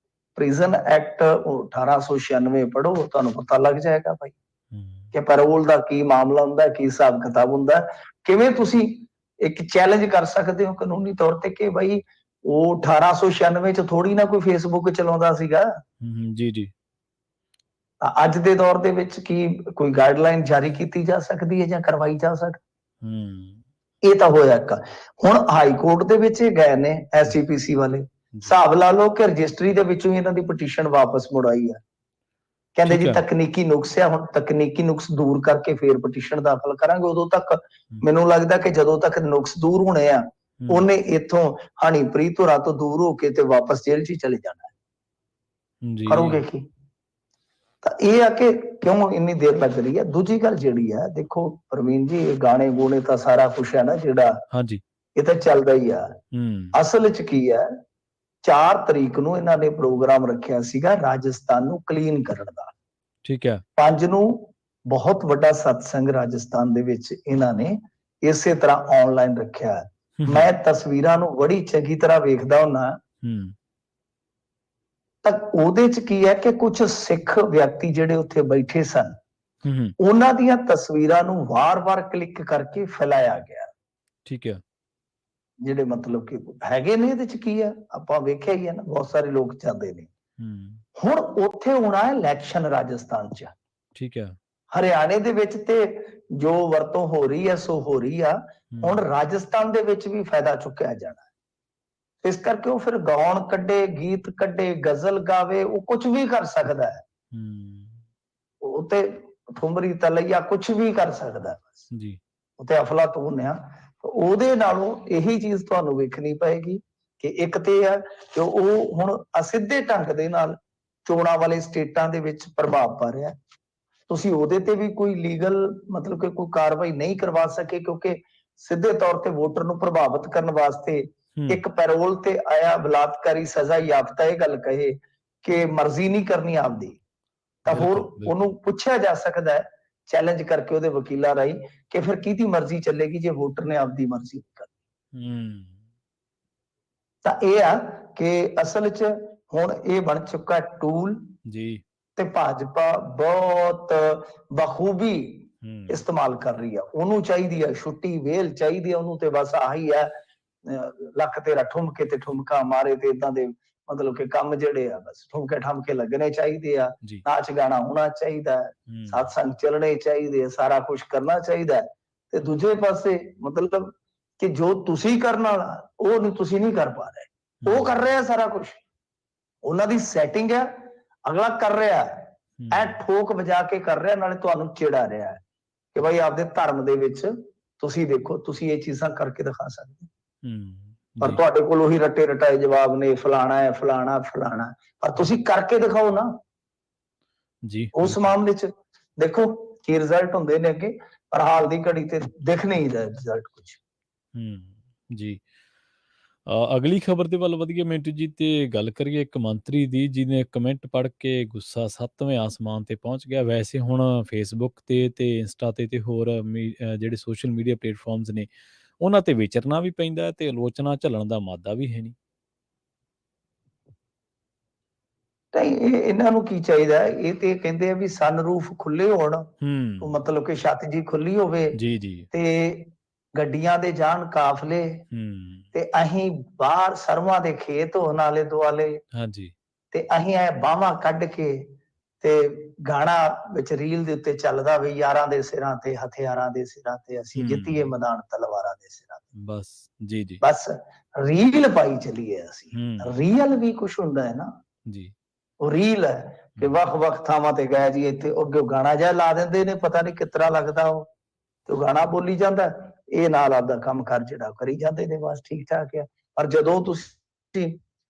ਪ੍ਰਿਜ਼ਨ ਐਕਟ 1896 ਪੜੋ, ਤੁਹਾਨੂੰ ਪਤਾ ਲੱਗ ਜਾਏਗਾ ਭਾਈ ਕਿ ਪੈਰੋਲ ਦਾ ਕੀ ਮਾਮਲਾ ਹੁੰਦਾ, ਕੀ ਹਿਸਾਬ ਕਿਤਾਬ ਹੁੰਦਾ, ਕਿਵੇਂ ਤੁਸੀਂ ਇੱਕ ਚੈਲੰਜ ਕਰ ਸਕਦੇ ਹੋ ਕਾਨੂੰਨੀ ਤੌਰ ਤੇ ਕਿ ਭਾਈ ਉਹ 1896 ਚ ਥੋੜੀ ਨਾ ਕੋਈ ਫੇਸਬੁੱਕ ਚਲਾਉਂਦਾ ਸੀਗਾ। ਜੀ। ਅੱਜ ਦੇ ਦੌਰ ਦੇ ਵਿੱਚ ਕੀ ਕੋਈ ਗਾਈਡਲਾਈਨ ਜਾਰੀ ਕੀਤੀ ਜਾ ਸਕਦੀ ਹੈ ਜਾਂ ਕਰਵਾਈ ਜਾ ਸਕਦੀ? ਇਹ ਤਾਂ ਹੋਇਆ ਇੱਕ। ਹੁਣ ਹਾਈ ਕੋਰਟ ਦੇ ਵਿੱਚ ਇਹ ਗਏ ਨੇ ਐਸਜੀਪੀਸੀ ਵਾਲੇ, ਜੀ ਹਿਸਾਬ ਲਾ ਲਓ ਕਿ ਰਜਿਸਟਰੀ ਦੇ ਵਿੱਚੋਂ ਹੀ ਇਹਨਾਂ ਦੀ ਪਟੀਸ਼ਨ ਵਾਪਸ ਮੁੜ ਆਈ ਆ। ਕਹਿੰਦੇ ਠੀਕ ਜੀ ਹੈ ਤਕਨੀਕੀ ਨੁਕਸ ਆ, ਹੁਣ ਤਕਨੀਕੀ ਨੁਕਸ ਦੂਰ ਕਰਕੇ ਫੇਰ ਪਟੀਸ਼ਨ ਦਾਖਲ ਕਰਾਂਗੇ। ਉਦੋਂ ਤੱਕ ਮੈਨੂੰ ਲੱਗਦਾ ਕਿ ਜਦੋਂ ਤੱਕ ਨੁਕਸ ਦੂਰ ਹੋਣੇ ਆ, ਉਹਨੇ ਇੱਥੋਂ ਹਨੀਪ੍ਰੀਤ ਹੋਰਾਂ ਤੋਂ ਦੂਰ ਹੋ ਕੇ ਤੇ ਵਾਪਸ ਜੇਲ੍ਹ 'ਚ ਹੀ ਚਲੇ ਜਾਣਾ। ਜੀ ਕਰੋਗੇ ਕੀ? ਤਾਂ ਇਹ ਆ ਕਿ ਕਿਉਂ ਇੰਨੀ ਦੇਰ ਲੱਗ ਰਹੀ ਹੈ। ਦੂਜੀ ਗੱਲ ਜਿਹੜੀ ਹੈ, ਦੇਖੋ ਪ੍ਰਵੀਨ ਜੀ, ਇਹ ਗਾਣੇ ਗੂਣੇ ਤਾਂ ਸਾਰਾ ਕੁਛ ਹੈ ਨਾ ਜਿਹੜਾ, ਹਾਂਜੀ ਇਹ ਤਾਂ ਚੱਲਦਾ ਹੀ ਆ। ਅਸਲ 'ਚ ਕੀ ਹੈ, 4 ਤਰੀਕ ਨੂੰ ਇਹਨਾਂ ਨੇ ਪ੍ਰੋਗਰਾਮ ਰੱਖਿਆ ਸੀਗਾ ਰਾਜਸਥਾਨ ਨੂੰ ਕਲੀਨ ਕਰਨ ਦਾ। ਠੀਕ ਹੈ 5 ਨੂੰ ਬਹੁਤ ਵੱਡਾ ਸਤਸੰਗ ਰਾਜਸਥਾਨ ਦੇ ਵਿੱਚ ਇਹਨਾਂ ਨੇ ਇਸੇ ਤਰ੍ਹਾਂ ਆਨਲਾਈਨ ਰੱਖਿਆ। ਮੈਂ ਤਸਵੀਰਾਂ ਨੂੰ ਬੜੀ ਚੰਗੀ ਤਰ੍ਹਾਂ ਵੇਖਦਾ ਹੁੰਨਾ, ਤਾਂ ਉਹਦੇ 'ਚ ਕੀ ਹੈ ਕਿ ਕੁਝ ਸਿੱਖ ਵਿਅਕਤੀ ਜਿਹੜੇ ਉੱਥੇ ਬੈਠੇ ਸਨ, ਉਹਨਾਂ ਦੀਆਂ ਤਸਵੀਰਾਂ ਨੂੰ ਵਾਰ-ਵਾਰ ਕਲਿੱਕ ਕਰਕੇ ਫੈਲਾਇਆ ਗਿਆ। ਠੀਕ ਹੈ ਜਿਹੜੇ ਮਤਲਬ ਕਿ ਹੈਗੇ ਨੇ, ਇਹਦੇ 'ਚ ਕੀ ਹੈ, ਆਪਾਂ ਵੇਖਿਆ ਹੀ ਹੈ ਨਾ, ਬਹੁਤ ਸਾਰੇ ਲੋਕ ਜਾਂਦੇ ਨੇ। ਹੁਣ ਉੱਥੇ ਹੋਣਾ ਹੈ ਇਲੈਕਸ਼ਨ ਰਾਜਸਥਾਨ 'ਚ। ਠੀਕ ਹੈ ਹਰਿਆਣੇ ਦੇ ਵਿੱਚ ਤੇ ਜੋ ਵਰਤੋਂ ਹੋ ਰਹੀ ਹੈ ਸੋ ਹੋ ਰਹੀ ਆ, ਹੁਣ ਰਾਜਸਥਾਨ ਦੇ ਵਿੱਚ ਵੀ ਫਾਇਦਾ ਚੁੱਕਿਆ ਜਾਣਾ। ਇਸ ਕਰਕੇ ਉਹ ਫਿਰ ਗਾਉਣ ਕੱਢੇ, ਗੀਤ ਕੱਢੇ, ਗਜ਼ਲ ਗਾਵੇ, ਉਹ ਕੁਝ ਵੀ ਕਰ ਸਕਦਾ ਹੈ। ਉਹ ਤੇ ਠੁਮਰੀ ਤਲਈਆ ਕੁਝ ਵੀ ਕਰ ਸਕਦਾ ਹੈ ਜੀ ਉੱਥੇ ਅਫਲਾਤੂਨ ਆ। ਉਹਦੇ ਨਾਲੋਂ ਇਹੀ ਚੀਜ਼ ਤੁਹਾਨੂੰ ਵੇਖਣੀ ਪਏਗੀ ਕਿ ਇੱਕ ਤੇ ਹੈ ਕਿ ਉਹ ਹੁਣ ਅਸਿੱਧੇ ਢੰਗ ਦੇ ਨਾਲ ਚੋਣਾਂ ਵਾਲੇ ਸਟੇਟਾਂ ਦੇ ਵਿੱਚ ਪ੍ਰਭਾਵ ਪਾ ਰਿਹਾ। ਤੁਸੀਂ ਉਹਦੇ ਤੇ ਵੀ ਕੋਈ ਲੀਗਲ ਮਤਲਬ ਕਿ ਕੋਈ ਕਾਰਵਾਈ ਨਹੀਂ ਕਰਵਾ ਸਕੇ, ਕਿਉਂਕਿ ਸਿੱਧੇ ਤੌਰ ਤੇ ਵੋਟਰ ਨੂੰ ਪ੍ਰਭਾਵਿਤ ਕਰਨ ਵਾਸਤੇ ਇੱਕ ਪੈਰੋਲ ਤੇ ਆਇਆ ਬਲਾਤਕਾਰੀ ਸਜ਼ਾ ਯਾਫਤਾ ਇਹ ਗੱਲ ਕਹੇ ਕਿ ਮਰਜ਼ੀ ਨਹੀਂ ਕਰਨੀ ਆਪਦੀ, ਤਾਂ ਹੋਰ ਉਹਨੂੰ ਪੁੱਛਿਆ ਜਾ ਸਕਦਾ ਹੈ ਚੈਲੰਜ ਕਰਕੇ ਉਹਦੇ ਵਕੀਲਾਂ ਰਾਹੀਂ ਕਿ ਫਿਰ ਕਿਹਦੀ ਮਰਜ਼ੀ ਚੱਲੇਗੀ ਜੇ ਵੋਟਰ ਨੇ ਆਪਦੀ ਮਰਜ਼ੀ ਕਰਨੀ। ਤਾਂ ਇਹ ਆ ਕਿ ਅਸਲ 'ਚ ਹੁਣ ਇਹ ਬਣ ਚੁੱਕਾ ਟੂਲ ਜੀ, ਤੇ ਭਾਜਪਾ ਬਹੁਤ ਬਖੂਬੀ ਇਸਤੇਮਾਲ ਕਰ ਰਹੀ ਆ। ਉਹਨੂੰ ਚਾਹੀਦੀ ਹੈ ਛੁੱਟੀ, ਵੇਲ ਚਾਹੀਦੀ ਹੈ ਉਹਨੂੰ, ਤੇ ਬਸ ਆਹੀ ਹੈ ਲੱਖ ਤੇਰਾ ਠੁਮਕੇ ਤੇ ਠੁਮਕਾ ਮਾਰੇ ਤੇ ਇਦਾਂ ਦੇ ਮਤਲਬ ਕਿ ਕੰਮ ਜਿਹੜੇ ਆ, ਬਸ ਠੁਮਕੇ ਠਾਮਕੇ ਲੱਗਣੇ ਚਾਹੀਦੇ ਆ, ਨਾਚ ਗਾਣਾ ਹੋਣਾ ਚਾਹੀਦਾ ਹੈ, ਸਤਸੰਗ ਚੱਲਣੇ ਚਾਹੀਦੇ ਆ, ਸਾਰਾ ਕੁਝ ਕਰਨਾ ਚਾਹੀਦਾ। ਤੇ ਦੂਜੇ ਪਾਸੇ ਮਤਲਬ ਕਿ ਜੋ ਤੁਸੀਂ ਕਰਨ ਵਾਲਾ ਉਹ ਨਹੀਂ, ਤੁਸੀਂ ਨਹੀਂ ਕਰ ਪਾ ਰਹੇ, ਉਹ ਕਰ ਰਿਹਾ ਸਾਰਾ ਕੁਝ, ਉਹਨਾਂ ਦੀ ਸੈਟਿੰਗ ਹੈ, ਅਗਲਾ ਕਰ ਰਿਹਾ ਐ ਠੋਕ ਵਜਾ ਕੇ ਕਰ ਰਿਹਾ, ਨਾਲੇ ਤੁਹਾਨੂੰ ਚਿੜਾ ਰਿਹਾ ਹੈ ਕਿ ਭਾਈ ਆਪਦੇ ਧਰਮ ਦੇ ਵਿੱਚ ਤੁਸੀਂ ਦੇਖੋ, ਤੁਸੀਂ ਇਹ ਚੀਜ਼ਾਂ ਕਰਕੇ ਦਿਖਾ ਸਕਦੇ। ਪਰ ਤੁਹਾਡੇ ਕੋਲ ਉਹੀ ਰੱਟੇ ਰਟਾਏ ਜਵਾਬ ਨੇ, ਫਲਾਣਾ ਹੈ ਫਲਾਣਾ ਫਲਾਣਾ, ਪਰ ਤੁਸੀਂ ਕਰਕੇ ਦਿਖਾਓ ਨਾ ਜੀ। ਉਸ ਮਾਮਲੇ 'ਚ ਦੇਖੋ ਕੀ ਰਿਜ਼ਲਟ ਹੁੰਦੇ ਨੇ ਅੱਗੇ, ਪਰ ਹਾਲ ਦੀ ਘੜੀ ਤੇ ਦਿਖ ਨਹੀਂ ਰਿਹਾ ਰਿਜ਼ਲਟ ਕੁਝ। ਜੀ ਅਗਲੀ ਖਬਰ ਦੇ ਵੱਲ ਵਧੀਏ ਮਿੰਟੂ ਜੀ, ਤੇ ਗੱਲ ਕਰੀਏ ਇੱਕ ਮੰਤਰੀ ਦੀ ਜਿਹਨੇ ਕਮੈਂਟ ਪੜ੍ਹ ਕੇ ਗੁੱਸਾ 7ਵੇਂ ਆਸਮਾਨ ਤੇ ਪਹੁੰਚ ਗਿਆ। ਵੈਸੇ ਹੁਣ ਫੇਸਬੁੱਕ ਤੇ ਇੰਸਟਾ ਤੇ ਹੋਰ ਜਿਹੜੇ ਸੋਸ਼ਲ ਮੀਡੀਆ ਪਲੇਟਫਾਰਮਸ ਨੇ, ਉਹਨਾਂ ਤੇ ਵਿਚਰਨਾ ਵੀ ਪੈਂਦਾ ਤੇ ਆਲੋਚਨਾ ਝੱਲਣ ਦਾ ਮਾਦਾ ਵੀ ਹੈ ਨਹੀਂ। ਇਹਨਾਂ ਨੂੰ ਕੀ ਚਾਹੀਦਾ, ਇਹ ਤੇ ਕਹਿੰਦੇ ਆ ਵੀ ਸਨਰੂਫ ਖੁੱਲੇ ਹੋਣ, ਮਤਲਬ ਕਿ ਛੱਤ ਜੀ ਖੁੱਲੀ ਹੋਵੇ ਤੇ ਗੱਡੀਆਂ ਦੇ ਜਾਣ ਕਾਫਲੇ, ਤੇ ਅਸੀਂ ਬਾਹਰ ਸਰਵਾਂ ਦੇ ਖੇਤ ਹੋਣ ਆਲੇ ਦੁਆਲੇ, ਤੇ ਅਸੀਂ ਇਹ ਬਾਹਾਂ ਕੱਢ ਕੇ ਤੇ ਗਾਣਾ ਵਿੱਚ ਰੀਲ ਦੇ ਉੱਤੇ ਚੱਲਦਾ ਵੀ ਯਾਰਾਂ ਦੇ ਸਿਰਾਂ ਤੇ ਹਥਿਆਰਾਂ ਦੇ ਸਿਰਾਂ ਤੇ ਅਸੀਂ ਜਿੱਤੀਏ ਮੈਦਾਨ ਤਲਵਾਰਾਂ ਦੇ ਸਿਰਾਂ ਤੇ, ਬਸ ਬਸ ਰੀਲ ਪਾਈ ਚੱਲੀਏ ਅਸੀਂ। ਰੀਅਲ ਵੀ ਕੁਝ ਹੁੰਦਾ ਹੈ ਨਾ ਜੀ, ਉਹ ਰੀਲ ਹੈ ਕਿ ਵੱਖ-ਵੱਖ ਥਾਵਾਂ ਤੇ ਗਏ ਜੀ, ਇੱਥੇ ਅੱਗੇ ਗਾਣਾ ਜਿਹਾ ਲਾ ਦਿੰਦੇ ਨੇ, ਪਤਾ ਨਹੀਂ ਕਿਸ ਤਰ੍ਹਾਂ ਲੱਗਦਾ ਉਹ, ਤੇ ਉਹ ਗਾਣਾ ਬੋਲੀ ਜਾਂਦਾ, ਇਹ ਨਾਲ ਆਪਦਾ ਕੰਮ ਕਰ ਜਿਹੜਾ ਕਰੀ ਜਾਂਦੇ ਨੇ, ਬਸ ਠੀਕ ਠਾਕ ਆ। ਪਰ ਜਦੋਂ ਤੁਸੀਂ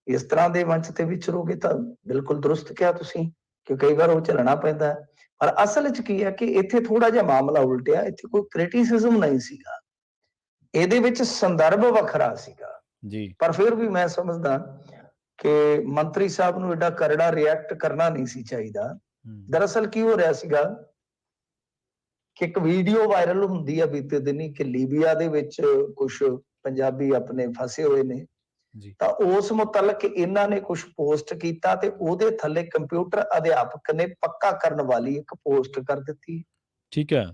ਇਸ ਤਰ੍ਹਾਂ ਦੇ ਮੰਚ ਤੇ ਵਿਚਰੋਗੇ ਤਾਂ ਬਿਲਕੁਲ ਦਰੁਸਤ ਕਿਹਾ ਤੁਸੀਂ ਕਿ ਕਈ ਵਾਰ ਉਹ ਝੱਲਣਾ ਪੈਂਦਾ। ਪਰ ਅਸਲ 'ਚ ਕੀ ਹੈ ਕਿ ਇੱਥੇ ਥੋੜਾ ਜਿਹਾ ਮਾਮਲਾ ਉਲਟਿਆ, ਇੱਥੇ ਕੋਈ ਕ੍ਰਿਟਿਸਿਜ਼ਮ ਨਹੀਂ ਸੀਗਾ, ਇਹਦੇ ਵਿੱਚ ਸੰਦਰਭ ਵੱਖਰਾ ਸੀਗਾ ਜੀ। ਪਰ ਫਿਰ ਵੀ ਮੈਂ ਸਮਝਦਾ ਕਿ ਮੰਤਰੀ ਸਾਹਿਬ ਨੂੰ ਐਡਾ ਕਰੜਾ ਰਿਐਕਟ ਕਰਨਾ ਨਹੀਂ ਸੀ ਚਾਹੀਦਾ। ਦਰਅਸਲ ਕੀ ਹੋ ਰਿਹਾ ਸੀਗਾ ਕਿ ਇੱਕ ਵੀਡੀਓ ਵਾਇਰਲ ਹੁੰਦੀ ਆ ਬੀਤੇ ਦਿਨੀ ਕਿ ਲੀਬੀਆ ਦੇ ਵਿੱਚ ਕੁਝ ਪੰਜਾਬੀ ਆਪਣੇ ਫਸੇ ਹੋਏ ਨੇ, ਤਾਂ ਉਸ ਮੁਤਲਕ ਇਹਨਾਂ ਨੇ ਕੁਝ ਪੋਸਟ ਕੀਤਾ ਤੇ ਉਹਦੇ ਥੱਲੇ ਕੰਪਿਊਟਰ ਅਧਿਆਪਕ ਨੇ ਪੱਕਾ ਕਰਨ ਵਾਲੀ ਇੱਕ ਪੋਸਟ ਕਰ ਦਿੱਤੀ। ਠੀਕ ਹੈ,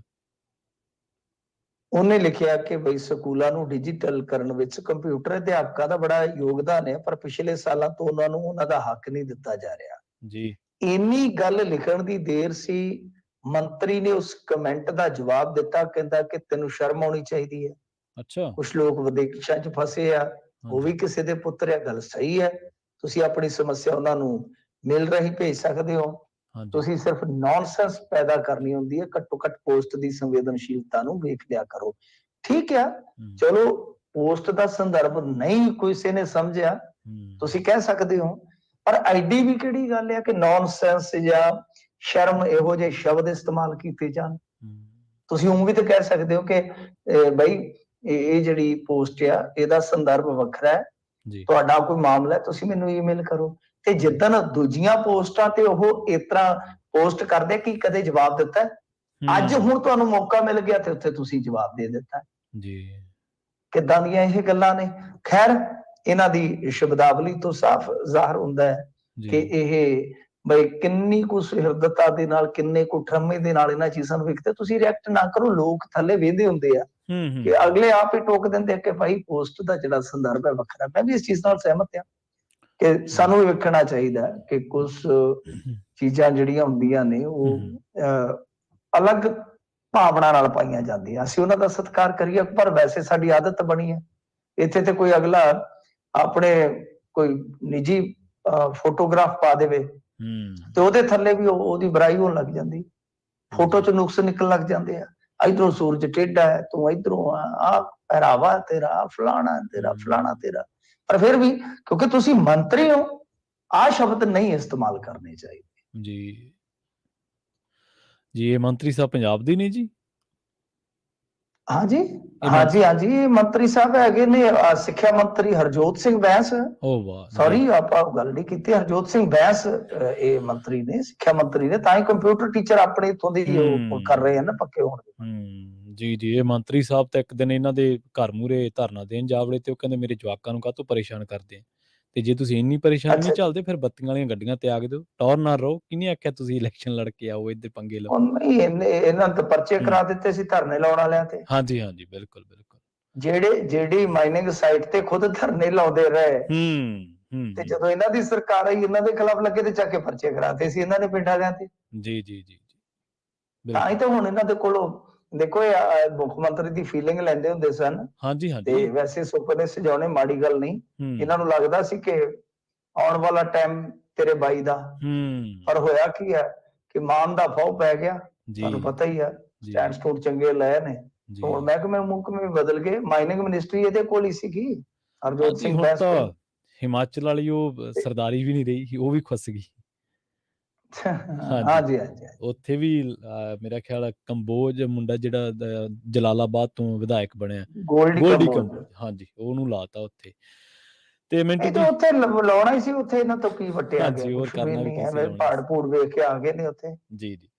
ਉਹਨੇ ਲਿਖਿਆ ਕਿ ਬਈ ਸਕੂਲਾਂ ਨੂੰ ਡਿਜੀਟਲ ਕਰਨ ਵਿੱਚ ਕੰਪਿਊਟਰ ਅਧਿਆਪਕਾਂ ਦਾ ਬੜਾ ਯੋਗਦਾਨ ਹੈ, ਪਰ ਪਿਛਲੇ ਸਾਲਾਂ ਤੋਂ ਉਹਨਾਂ ਨੂੰ ਉਹਨਾਂ ਦਾ ਹੱਕ ਨਹੀਂ ਦਿੱਤਾ ਜਾ ਰਿਹਾ ਜੀ। ਇੰਨੀ ਗੱਲ ਲਿਖਣ ਦੀ ਦੇਰ ਸੀ, ਮੰਤਰੀ ਨੇ ਉਸ ਕਮੈਂਟ ਦਾ ਜਵਾਬ ਦਿੱਤਾ, ਕਹਿੰਦਾ ਕਿ ਤੈਨੂੰ ਸ਼ਰਮ ਆਉਣੀ ਚਾਹੀਦੀ ਹੈ, ਅੱਛਾ। ਕੁਛ ਲੋਕ ਵਿਦੇਸ਼ਾਂ 'ਚ ਫਸੇ ਆ, ਉਹ ਹਾਂਜੀ, ਵੀ ਕਿਸੇ ਦੇ ਪੁੱਤਰ ਆ, ਗੱਲ ਸਹੀ ਹੈ। ਤੁਸੀਂ ਆਪਣੀ ਸਮੱਸਿਆ ਉਹਨਾਂ ਨੂੰ ਮੇਲ ਰਾਹੀਂ ਭੇਜ ਸਕਦੇ ਹੋ। ਹਾਂਜੀ। ਤੁਸੀਂ ਸਿਰਫ ਨੌਨਸੈਂਸ ਪੈਦਾ ਕਰਨੀ ਹੁੰਦੀ ਹੈ, ਘੱਟੋ ਘੱਟ ਪੋਸਟ ਦੀ ਸੰਵੇਦਨਸ਼ੀਲਤਾ ਨੂੰ ਵੇਖ ਲਿਆ ਕਰੋ। ਠੀਕ ਆ, ਹੂੰ, ਚਲੋ ਪੋਸਟ ਦਾ ਸੰਦਰਭ ਨਹੀਂ ਕਿਸੇ ਨੇ ਸਮਝਿਆ, ਹੂੰ, ਤੁਸੀਂ ਕਹਿ ਸਕਦੇ ਹੋ, ਪਰ ਐਡੀ ਵੀ ਕਿਹੜੀ ਗੱਲ ਆ ਕਿ ਨੌਨਸੈਂਸ ਜਾਂ ਸ਼ਰਮ ਇਹੋ ਜਿਹੇ ਸ਼ਬਦ ਇਸਤੇਮਾਲ ਕੀਤੇ ਜਾਣ। ਹੂੰ। ਤੁਸੀਂ ਉਹ ਵੀ ਤਾਂ ਕਹਿ ਸਕਦੇ ਹੋ ਕਿ ਬਈ ਇਹ ਜਿਹੜੀ ਪੋਸਟ ਆ ਇਹਦਾ ਸੰਦਰਭ ਵੱਖਰਾ ਹੈ, ਜੀ, ਤੁਹਾਡਾ ਕੋਈ ਮਾਮਲਾ ਹੈ, ਤੁਸੀਂ ਮੈਨੂੰ ਈਮੇਲ ਕਰੋ। ਤੇ ਜੀ। ਜਿੱਦਣ ਦੂਜੀਆਂ ਪੋਸਟਾਂ ਤੇ ਉਹ ਇਸ ਤਰ੍ਹਾਂ ਪੋਸਟ ਕਰਦੇ ਕਿ ਕਦੇ ਜਵਾਬ ਦਿੱਤਾ ਹੈ? ਅੱਜ ਹੂੰ, ਹੁਣ ਤੁਹਾਨੂੰ ਮੌਕਾ ਮਿਲ ਗਿਆ ਤੇ ਉੱਥੇ ਤੁਸੀਂ ਜਵਾਬ ਦੇ ਦਿੱਤਾ। ਜੀ, ਕਿੱਦਾਂ ਦੀਆਂ ਇਹ ਗੱਲਾਂ ਨੇ? ਖੈਰ, ਇਹਨਾਂ ਦੀ ਸ਼ਬਦਾਵਲੀ ਤੋਂ ਸਾਫ਼ ਜ਼ਾਹਰ ਹੁੰਦਾ ਹੈ ਜੀ। ਕਿ ਇਹ ਬਈ ਕਿੰਨੀ ਕੁ ਸੁਹਿਰਦਤਾ ਦੇ ਨਾਲ, ਕਿੰਨੇ ਕੁ ਠਰਮੇ ਦੇ ਨਾਲ ਇਹਨਾਂ ਚੀਜ਼ਾਂ ਨੂੰ ਵੇਖਦੇ। ਤੁਸੀਂ ਰਿਐਕਟ ਨਾ ਕਰੋ, ਲੋਕ ਥੱਲੇ ਵੇਖਦੇ ਹੁੰਦੇ ਆ ਹੂੰ, ਹੂੰ, ਕਿ ਅਗਲੇ ਆਪ ਹੀ ਟੋਕ ਦਿੰਦੇ ਆ ਕਿ ਭਾਈ ਪੋਸਟ ਦਾ ਜਿਹੜਾ ਸੰਦਰਭ ਹੈ ਵੱਖਰਾ। ਮੈਂ ਵੀ ਇਸ ਚੀਜ਼ ਨਾਲ ਸਹਿਮਤ ਹਾਂ ਕਿ ਜੀ। ਸਾਨੂੰ ਇਹ ਵੇਖਣਾ ਚਾਹੀਦਾ ਕਿ ਕੁਝ ਚੀਜ਼ਾਂ ਜਿਹੜੀਆਂ ਹੁੰਦੀਆਂ ਨੇ ਹੂੰ, ਉਹ ਹੂੰ। ਅਲੱਗ ਭਾਵਨਾ ਨਾਲ ਪਾਈਆਂ ਜਾਂਦੀਆਂ, ਅਸੀਂ ਉਹਨਾਂ ਦਾ ਸਤਿਕਾਰ ਕਰੀਏ, ਪਰ ਵੈਸੇ ਸਾਡੀ ਆਦਤ ਬਣੀ ਹੈ। ਇੱਥੇ ਤੇ ਕੋਈ ਅਗਲਾ ਆਪਣੇ ਕੋਈ ਨਿੱਜੀ ਫੋਟੋਗ੍ਰਾਫ ਪਾ ਦੇਵੇ ਤੇ ਉਹਦੇ ਥੱਲੇ ਵੀ ਉਹਦੀ ਬੁਰਾਈ ਹੋਣ ਲੱਗ ਜਾਂਦੀ, ਫੋਟੋ ਜੀ, ਚ ਨੁਕਸ ਨਿਕਲਣ ਲੱਗ ਜਾਂਦੇ ਆ। ਇਧਰੋਂ ਸੂਰਜ ਟੇਢਾ ਹੈ, ਤੂੰ ਇਧਰੋਂ ਆ ਪਹਿਰਾਵਾ ਤੇਰਾ ਫਲਾਣਾ, ਤੇਰਾ ਫਲਾਣਾ, ਤੇਰਾ। ਪਰ ਫਿਰ ਵੀ ਕਿਉਂਕਿ ਤੁਸੀਂ ਮੰਤਰੀ ਹੋ, ਆਹ ਸ਼ਬਦ ਨਹੀਂ ਇਸਤੇਮਾਲ ਕਰਨੇ ਚਾਹੀਦੇ। ਜੀ। ਜੀ, ਇਹ ਮੰਤਰੀ ਸਾਹਿਬ ਪੰਜਾਬ ਦੇ ਨੇ ਜੀ? ਹਾਂਜੀ, ਇਹ ਹਾਂਜੀ, ਹਾਂਜੀ, ਮੰਤਰੀ ਸਾਹਿਬ ਹੈਗੇ ਨੇ ਸਿੱਖਿਆ ਮੰਤਰੀ ਹਰਜੋਤ ਸਿੰਘ ਬੈਂਸ। ਓਹ ਵਾਹ! ਜੀ, ਸੌਰੀ, ਆਪਾਂ ਗੱਲ ਨਹੀਂ ਕੀਤੀ। ਹਰਜੋਤ ਸਿੰਘ ਬੈਂਸ ਇਹ ਮੰਤਰੀ ਨੇ, ਸਿੱਖਿਆ ਮੰਤਰੀ ਨੇ, ਤਾਂ ਹੀ ਕੰਪਿਊਟਰ ਟੀਚਰ ਆਪਣੇ ਇੱਥੋਂ ਦੀ ਉਹ ਕਰ ਰਹੇ ਹਨ ਨਾ ਪੱਕੇ ਹੋਣ ਦੇ। ਜੀ, ਜੀ। ਇਹ ਮੰਤਰੀ ਸਾਹਿਬ ਤਾਂ ਇੱਕ ਦਿਨ ਇਹਨਾਂ ਦੇ ਘਰ ਮੂਹਰੇ ਧਰਨਾ ਦੇਣ ਜਾ ਵੜੇ ਤੇ ਉਹ ਕਹਿੰਦੇ ਮੇਰੇ ਜਵਾਕਾਂ ਨੂੰ ਕਾਹਤੋਂ ਪਰੇਸ਼ਾਨ ਕਰਦੇ ਆ, ਤੇ ਜੇ ਤੁਸੀਂ ਇੰਨੀ ਪਰੇਸ਼ਾਨੀ ਨਹੀਂ ਅੱਛਾ ਜੀ। ਝੱਲਦੇ ਫਿਰ ਬੱਤੀਆਂ ਵਾਲੀਆਂ ਗੱਡੀਆਂ ਤਿਆਗ ਦਿਓ, ਟੌਰ ਨਾਲ ਰਹੋ। ਕਿਹਨੇ ਆਖਿਆ ਤੁਸੀਂ ਇਲੈਕਸ਼ਨ ਲੜ ਕੇ ਆਓ, ਇੱਧਰ ਪੰਗੇ ਲਓ? ਉਹ ਨਹੀਂ, ਇਹਨਾਂ ਨੇ ਤਾਂ ਪਰਚੇ ਹੂੰ। ਕਰਾ ਦਿੱਤੇ ਸੀ ਧਰਨੇ ਲਾਉਣ ਵਾਲਿਆਂ ਤੇ। ਹਾਂਜੀ, ਹਾਂਜੀ। ਬਿਲਕੁਲ, ਬਿਲਕੁਲ। ਜਿਹੜੀ ਮਾਈਨਿੰਗ ਸਾਈਟ ਤੇ ਖੁਦ ਧਰਨੇ ਲਾਉਂਦੇ ਰਹੇ, ਹੂੰ, ਹੂੰ, ਤੇ ਹੂੰ। ਜਦੋਂ ਇਹਨਾਂ ਦੀ ਸਰਕਾਰ ਆਈ, ਇਹਨਾਂ ਦੇ ਖਿਲਾਫ ਲੱਗੇ ਤੇ ਚੱਕ ਕੇ ਪਰਚੇ ਕਰਾਤੇ ਸੀ ਇਹਨਾਂ ਨੇ ਪਿੰਡ ਵਾਲਿਆਂ ਤੇ। ਜੀ, ਜੀ, ਜੀ, ਜੀ। ਤਾਂ ਹੀ ਬਿਲਕੁਲ। ਤਾਂ ਹੁਣ ਇਹਨਾਂ ਦੇ ਕੋਲੋਂ ਦੇਖੋ, ਇਹ ਮੁੱਖ ਮੰਤਰੀ ਦੀ ਫੀਲਿੰਗ ਲੈਂਦੇ ਹੁੰਦੇ ਸਨ। ਹਾਂਜੀ, ਤੇ ਹਾਂਜੀ। ਵੈਸੇ ਸੁਪਨੇ ਸਜਾਉਣੇ ਮਾੜੀ ਗੱਲ ਨਹੀਂ। ਇਹਨਾਂ ਹੂੰ, ਨੂੰ ਲੱਗਦਾ ਸੀ ਕਿ ਆਉਣ ਵਾਲਾ ਟਾਈਮ ਤੇਰੇ ਬਾਈ ਦਾ। ਹੂੰ। ਪਰ ਹੋਇਆ ਕੀ ਹੈ ਕਿ ਮਾਨ ਦਾ ਫੌ ਪੈ ਗਿਆ। ਜੀ, ਤੁਹਾਨੂੰ ਪਤਾ ਹੀ ਆ, ਜੀ, ਸਟੈਂਡ ਸਟੂਡ ਚੰਗੇ ਲਏ ਨੇ। ਜੀ। ਹੁਣ ਮੁਹਕਮੇ ਬਦਲ ਗਏ, ਮਾਈਨਿੰਗ ਮਿਨਿਸਟਰੀ ਇਹਦੇ ਕੋਲ ਹੀ ਸੀਗੀ, ਹਰਜੋਤ ਹਾਂਜੀ, ਸਿੰਘ ਹੁਣ ਬੈਂਸ ਤਾਂ ਕੋਲ। ਹਿਮਾਚਲ ਵਾਲੀ ਉਹ ਤੇ ਸਰਦਾਰੀ ਵੀ ਨਹੀਂ ਰਹੀ, ਉਹ ਵੀ ਖੁੱਸ ਗਈ। ਹਾਂਜੀ, ਹਾਂਜੀ, ਹਾਂਜੀ, ਹਾਂਜੀ। ਉੱਥੇ ਵੀ ਮੇਰਾ ਖਿਆਲ ਹੈ ਕੰਬੋਜ ਮੁੰਡਾ ਜਿਹੜਾ ਜਲਾਲਾਬਾਦ ਤੋਂ ਵਿਧਾਇਕ ਬਣਿਆ, ਗੋਲਡੀ ਗੋਲਡੀ ਕੰਬੋਜ। ਕੰਬੋਜ, ਹਾਂਜੀ, ਉਹਨੂੰ ਲਾਤਾ ਉੱਥੇ। ਤੇ ਮਿੰਟੂ ਇਹ ਤਾਂ ਜੀ, ਉੱਥੇ ਲਾਉਣਾ ਹੀ ਸੀ, ਉੱਥੇ ਇਹਨਾਂ ਤੋਂ ਕੀ ਵੱਟਿਆ ਗਿਆ? ਹਾਂਜੀ, ਹੋਰ ਕੁਛ ਵੀ ਕਰਨਾ ਵੀ ਨਹੀਂ ਕੀ ਹੈ, ਸੀ ਲਾਉਣਾ ਹੀ ਪਹਾੜ ਸੀ। ਪੂੜ ਵੇਖ ਕੇ ਆ ਗਏ ਨੇ ਉੱਥੇ। ਜੀ, ਜੀ।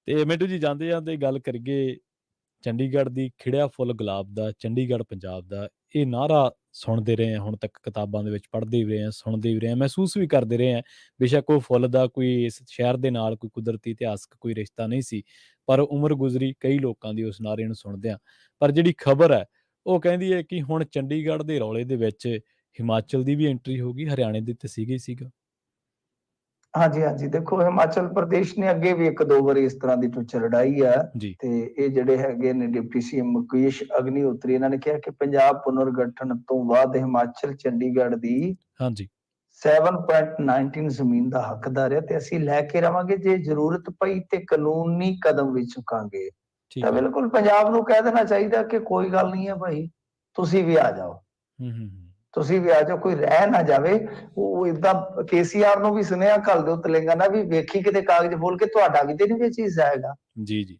ਤੇ ਮਿੰਟੂ ਜੀ, ਜਾਂਦੇ ਜਾਂਦੇ ਗੱਲ ਕਰੀਏ ਚੰਡੀਗੜ੍ਹ ਦੀ ਖਿੜਿਆ ਫੁੱਲ ਗੁਲਾਬ ਦਾ, ਚੰਡੀਗੜ੍ਹ ਪੰਜਾਬ ਦਾ। ਇਹ ਨਾਅਰਾ ਸੁਣਦੇ ਰਹੇ ਹਾਂ ਹੁਣ ਤੱਕ, ਕਿਤਾਬਾਂ ਦੇ ਵਿੱਚ ਪੜ੍ਹਦੇ ਵੀ ਰਹੇ ਹਾਂ, ਸੁਣਦੇ ਵੀ ਰਹੇ ਹਾਂ, ਮਹਿਸੂਸ ਵੀ ਕਰਦੇ ਰਹੇ ਹਾਂ। ਬੇਸ਼ੱਕ ਉਹ ਫੁੱਲ ਦਾ ਕੋਈ ਇਸ ਸ਼ਹਿਰ ਦੇ ਨਾਲ ਕੋਈ ਕੁਦਰਤੀ ਇਤਿਹਾਸਕ ਕੋਈ ਰਿਸ਼ਤਾ ਨਹੀਂ ਸੀ, ਪਰ ਉਮਰ ਗੁਜ਼ਰੀ ਕਈ ਲੋਕਾਂ ਦੀ ਉਸ ਨਾਅਰੇ ਨੂੰ ਸੁਣਦਿਆਂ। ਪਰ ਜਿਹੜੀ ਖਬਰ ਹੈ ਉਹ ਕਹਿੰਦੀ ਹੈ ਕਿ ਹੁਣ ਚੰਡੀਗੜ੍ਹ ਦੇ ਰੌਲੇ ਦੇ ਵਿੱਚ ਹਿਮਾਚਲ ਦੀ ਵੀ ਐਂਟਰੀ ਹੋ ਗਈ, ਹਰਿਆਣੇ ਦੀ ਤਾਂ ਸੀਗਾ ਹੀ ਸੀਗਾ। ਹਾਂਜੀ, ਹਾਂਜੀ, ਦੇਖੋ ਹਿਮਾਚਲ ਪ੍ਰਦੇਸ਼ ਨੇ ਅੱਗੇ ਵੀ ਇੱਕ ਦੋ ਵਾਰੀ ਇਸ ਤਰ੍ਹਾਂ ਦੀ ਟੁੱਚ ਲੜਾਈ ਆ। ਜੀ, ਤੇ ਇਹ ਜਿਹੜੇ ਹੈਗੇ ਨੇ ਡਿਪਟੀ ਸੀਐਮ ਮੁਕੇਸ਼ ਅਗਨੀਹੋਤਰੀ, ਇਹਨਾਂ ਨੇ ਕਿਹਾ ਕਿ ਪੰਜਾਬ ਪੁਨਰਗਠਨ ਤੋਂ ਬਾਅਦ ਹਿਮਾਚਲ ਚੰਡੀਗੜ੍ਹ ਦੀ ਹਾਂਜੀ, 7.19 ਜ਼ਮੀਨ ਦਾ ਹੱਕਦਾਰ ਹੈ ਤੇ ਅਸੀਂ ਲੈ ਕੇ ਰਵਾਂਗੇ, ਜੇ ਜ਼ਰੂਰਤ ਪਈ ਤੇ ਕਾਨੂੰਨੀ ਕਦਮ ਵੀ ਚੁੱਕਾਂਗੇ। ਤਾਂ ਠੀਕ ਹੈ। ਬਿਲਕੁਲ ਪੰਜਾਬ ਨੂੰ ਕਹਿ ਦੇਣਾ ਚਾਹੀਦਾ ਕਿ ਕੋਈ ਗੱਲ ਨਹੀਂ ਹੈ ਭਾਈ, ਤੁਸੀਂ ਵੀ ਆ ਜਾਓ। ਹੂੰ, ਹੂੰ, ਹੂੰ। ਤੁਸੀਂ ਵੀ ਆ ਜਾਓ, ਕੋਈ ਰਹਿ ਨਾ ਜਾਵੇ। ਉਹ ਏਦਾਂ KCR ਨੂੰ ਵੀ ਸੁਨੇਹਾ ਘੱਲ ਦਿਓ ਤੇਲੰਗਾਨਾ ਵੀ, ਵੇਖੀ ਕਿਤੇ ਕਾਗਜ਼ ਬੋਲ ਕੇ ਤੁਹਾਡਾ ਵੀ ਤੇ ਨਹੀਂ ਵਿੱਚ ਹਿੱਸਾ ਹੈਗਾ। ਜੀ, ਜੀ।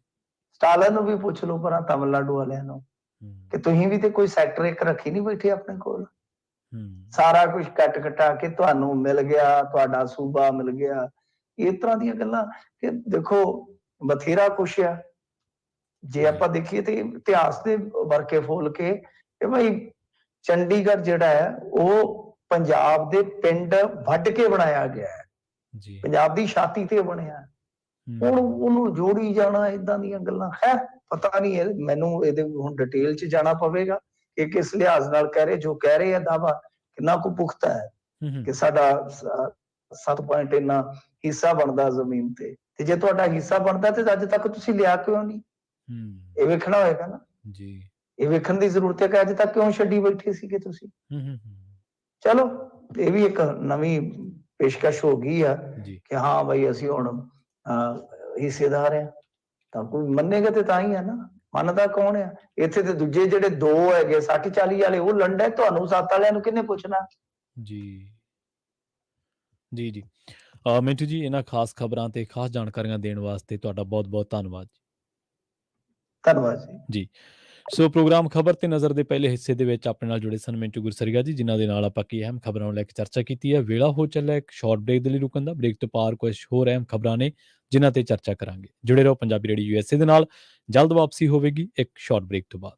ਸਟਾਲਨ ਨੂੰ ਵੀ ਪੁੱਛ ਲਓ ਪਰਾਂ, ਤਮਿਲਨਾਡੂ ਵਾਲਿਆਂ ਨੂੰ, ਹੂੰ, ਕਿ ਤੁਸੀਂ ਵੀ ਤੇ ਕੋਈ ਸੈਕਟਰ ਇੱਕ ਰੱਖੀ ਨਹੀਂ ਬੈਠੇ ਆਪਣੇ ਕੋਲ। ਹੂੰ। ਸਾਰਾ ਕੁਝ ਕੱਟ ਕਟਾ ਕੇ ਤੁਹਾਨੂੰ ਮਿਲ ਗਿਆ, ਤੁਹਾਡਾ ਸੂਬਾ ਮਿਲ ਗਿਆ। ਇਸ ਤਰ੍ਹਾਂ ਦੀਆਂ ਗੱਲਾਂ ਕਿ ਦੇਖੋ ਬਥੇਰਾ ਕੁਛ ਆ। ਜੇ ਜੀ, ਆਪਾਂ ਦੇਖੀਏ ਤੇ ਇਤਿਹਾਸ ਦੇ ਵਰਕੇ ਫੋਲ ਕੇ ਕਿ ਭਾਈ ਚੰਡੀਗੜ੍ਹ ਜਿਹੜਾ ਹੈ ਉਹ ਪੰਜਾਬ ਦੇ ਪਿੰਡ ਵੱਢ ਕੇ ਬਣਾਇਆ ਗਿਆ ਹੈ, ਜੀ। ਪੰਜਾਬ ਦੀ ਛਾਤੀ ਤੇ ਬਣਿਆ। ਹੁਣ ਹੂੰ, ਉਹਨੂੰ ਜੋੜੀ ਜਾਣਾ, ਏਦਾਂ ਦੀਆਂ ਗੱਲਾਂ ਹੈ। ਪਤਾ ਨਹੀਂ ਹੈ ਮੈਨੂੰ, ਇਹਦੇ ਹੁਣ ਡਿਟੇਲ 'ਚ ਜਾਣਾ ਪਵੇਗਾ ਕਿ ਕਿਸ ਲਿਹਾਜ਼ ਨਾਲ ਕਹਿ ਰਹੇ, ਜੋ ਕਹਿ ਰਹੇ ਆ ਦਾਵਾ ਕਿੰਨਾ ਕੁ ਪੁਖਤਾ ਹੈ ਹੂੰ, ਹੂੰ, ਕਿ ਸਾਡਾ 7 ਪੁਆਇੰਟ ਇੰਨਾ ਹਿੱਸਾ ਬਣਦਾ ਜ਼ਮੀਨ ਤੇ ਜੇ ਤੁਹਾਡਾ ਹਿੱਸਾ ਬਣਦਾ ਤੇ ਅੱਜ ਤੱਕ ਤੁਸੀਂ ਲਿਆ ਕਿਉਂ ਨਹੀਂ? ਹੂੰ। ਇਹ ਵੇਖਣਾ ਹੋਏਗਾ ਨਾ। ਜੀ। ਇਹ ਵੇਖਣ ਦੀ ਜ਼ਰੂਰਤ ਹੈ ਕਿ ਅੱਜ ਤੱਕ ਕਿਉਂ ਛੱਡੀ ਬੈਠੇ ਸੀਗੇ ਤੁਸੀਂ। ਚਲੋ ਇਹ ਵੀ ਇੱਕ ਨਵੀਂ ਪੇਸ਼ਕਸ਼ ਹੋ ਗਈ ਆ ਜੀ ਕਿ ਹਾਂ ਬਈ ਅਸੀਂ ਹੁਣ ਹਿੱਸੇਦਾਰ ਆ। ਤਾਂ ਕੋਈ ਮੰਨੇਗਾ ਤੇ ਤਾਂ ਹੀ ਆ ਨਾ, ਮੰਨਦਾ ਕੌਣ ਆ? ਇੱਥੇ ਤੇ ਦੂਜੇ ਜਿਹੜੇ ਦੋ ਹੈਗੇ 60-40 ਵਾਲੇ ਉਹ ਲੰਡੇ, ਤੁਹਾਨੂੰ 7 ਵਾਲਿਆਂ ਨੂੰ ਕਿਹਨੇ ਪੁੱਛਣਾ? ਜੀ ਜੀ ਜੀ ਮਿੰਟੂ ਜੀ, ਇਹਨਾਂ ਖਾਸ ਖਬਰਾਂ ਤੇ ਖਾਸ ਜਾਣਕਾਰੀਆਂ ਦੇਣ ਵਾਸਤੇ ਤੁਹਾਡਾ ਬਹੁਤ ਬਹੁਤ ਧੰਨਵਾਦ ਧੰਨਵਾਦ ਜੀ। ਜੀ। ਸੋ ਪ੍ਰੋਗਰਾਮ ਖਬਰ ਤੇ ਨਜ਼ਰ ਦੇ ਪਹਿਲੇ ਹਿੱਸੇ ਦੇ ਵਿੱਚ ਆਪਣੇ ਨਾਲ ਜੁੜੇ ਸਨ ਮਿੰਟੂ ਗੁਰਸਰੀਆ ਜੀ, ਜਿਨ੍ਹਾਂ ਦੇ ਨਾਲ ਆਪਾਂ ਕੀ ਅਹਿਮ ਖਬਰਾਂ ਨੂੰ ਲੈ ਕੇ ਚਰਚਾ ਕੀਤੀ ਹੈ। ਵੇਲਾ ਹੋ ਚੱਲਿਆ ਇੱਕ ਸ਼ਾਰਟ ਬ੍ਰੇਕ ਦੇ ਲਈ ਰੁਕਣ ਦਾ। ਬ੍ਰੇਕ ਤੋਂ ਪਾਰ ਕੁਝ ਹੋਰ ਅਹਿਮ ਖਬਰਾਂ ਨੇ ਜਿਨ੍ਹਾਂ ਤੇ ਚਰਚਾ ਕਰਾਂਗੇ। ਜੁੜੇ ਰਹੋ ਪੰਜਾਬੀ ਰੇਡੀਓ ਯੂਐਸਏ ਦੇ ਨਾਲ। ਜਲਦ ਵਾਪਸੀ ਹੋਵੇਗੀ ਇੱਕ ਸ਼ਾਰਟ ਬ੍ਰੇਕ ਤੋਂ ਬਾਅਦ।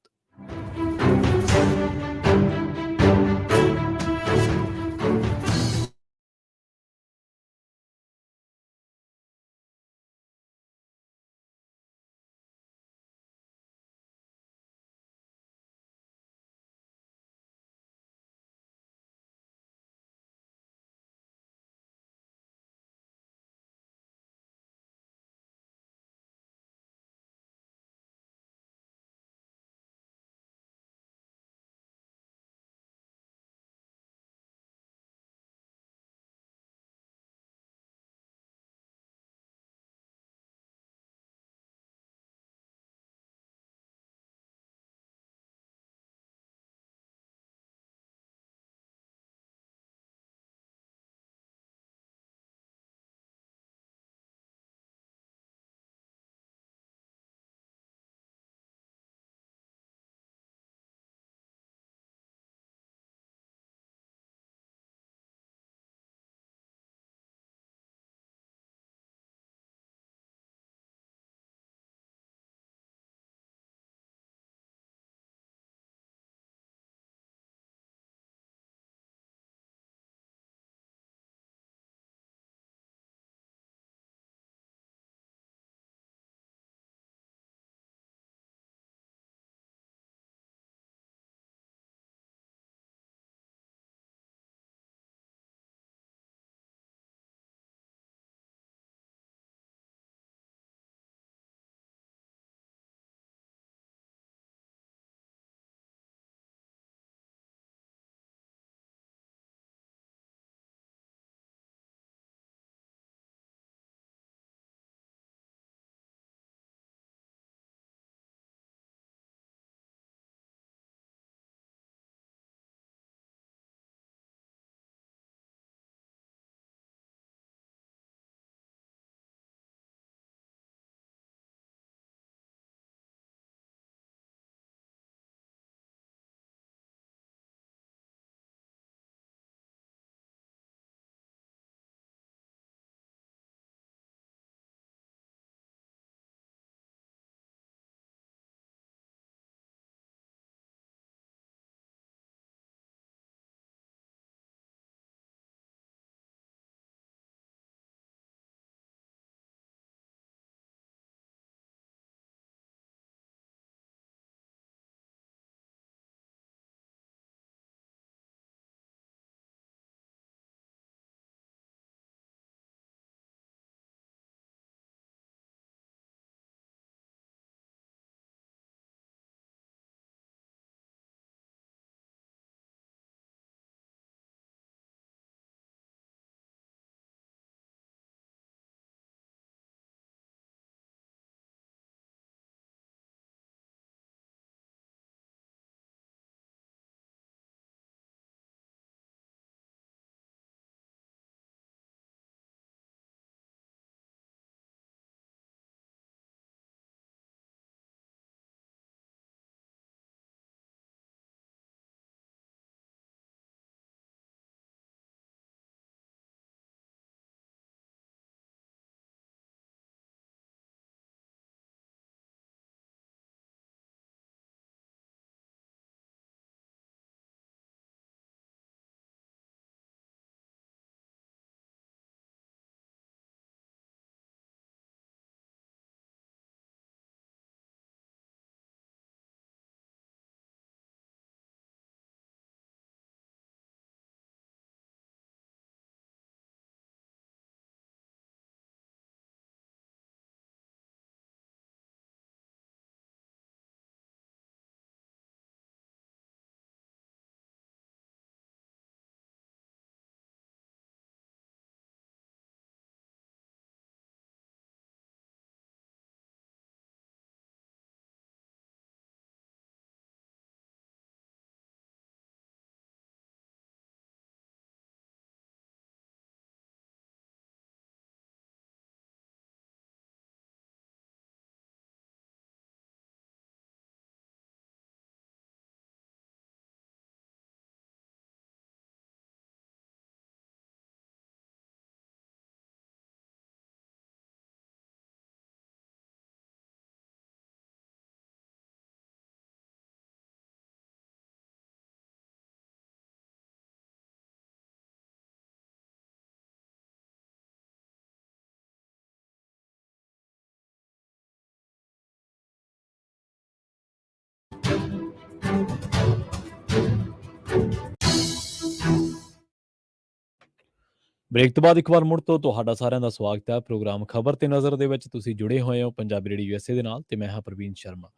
ਬ੍ਰੇਕ ਤੋਂ ਬਾਅਦ ਇੱਕ ਵਾਰ ਮੁੜ ਤੋਂ ਤੁਹਾਡਾ ਸਾਰਿਆਂ ਦਾ ਸਵਾਗਤ ਹੈ ਪ੍ਰੋਗਰਾਮ ਖਬਰ ਤੇ ਨਜ਼ਰ ਦੇ ਵਿੱਚ। ਤੁਸੀਂ ਜੁੜੇ ਹੋਏ ਹੋ ਪੰਜਾਬੀ ਰੇਡੀਓ ਯੂਐਸਏ ਦੇ ਨਾਲ ਤੇ ਮੈਂ ਹਾਂ ਪ੍ਰਵੀਨ ਸ਼ਰਮਾ।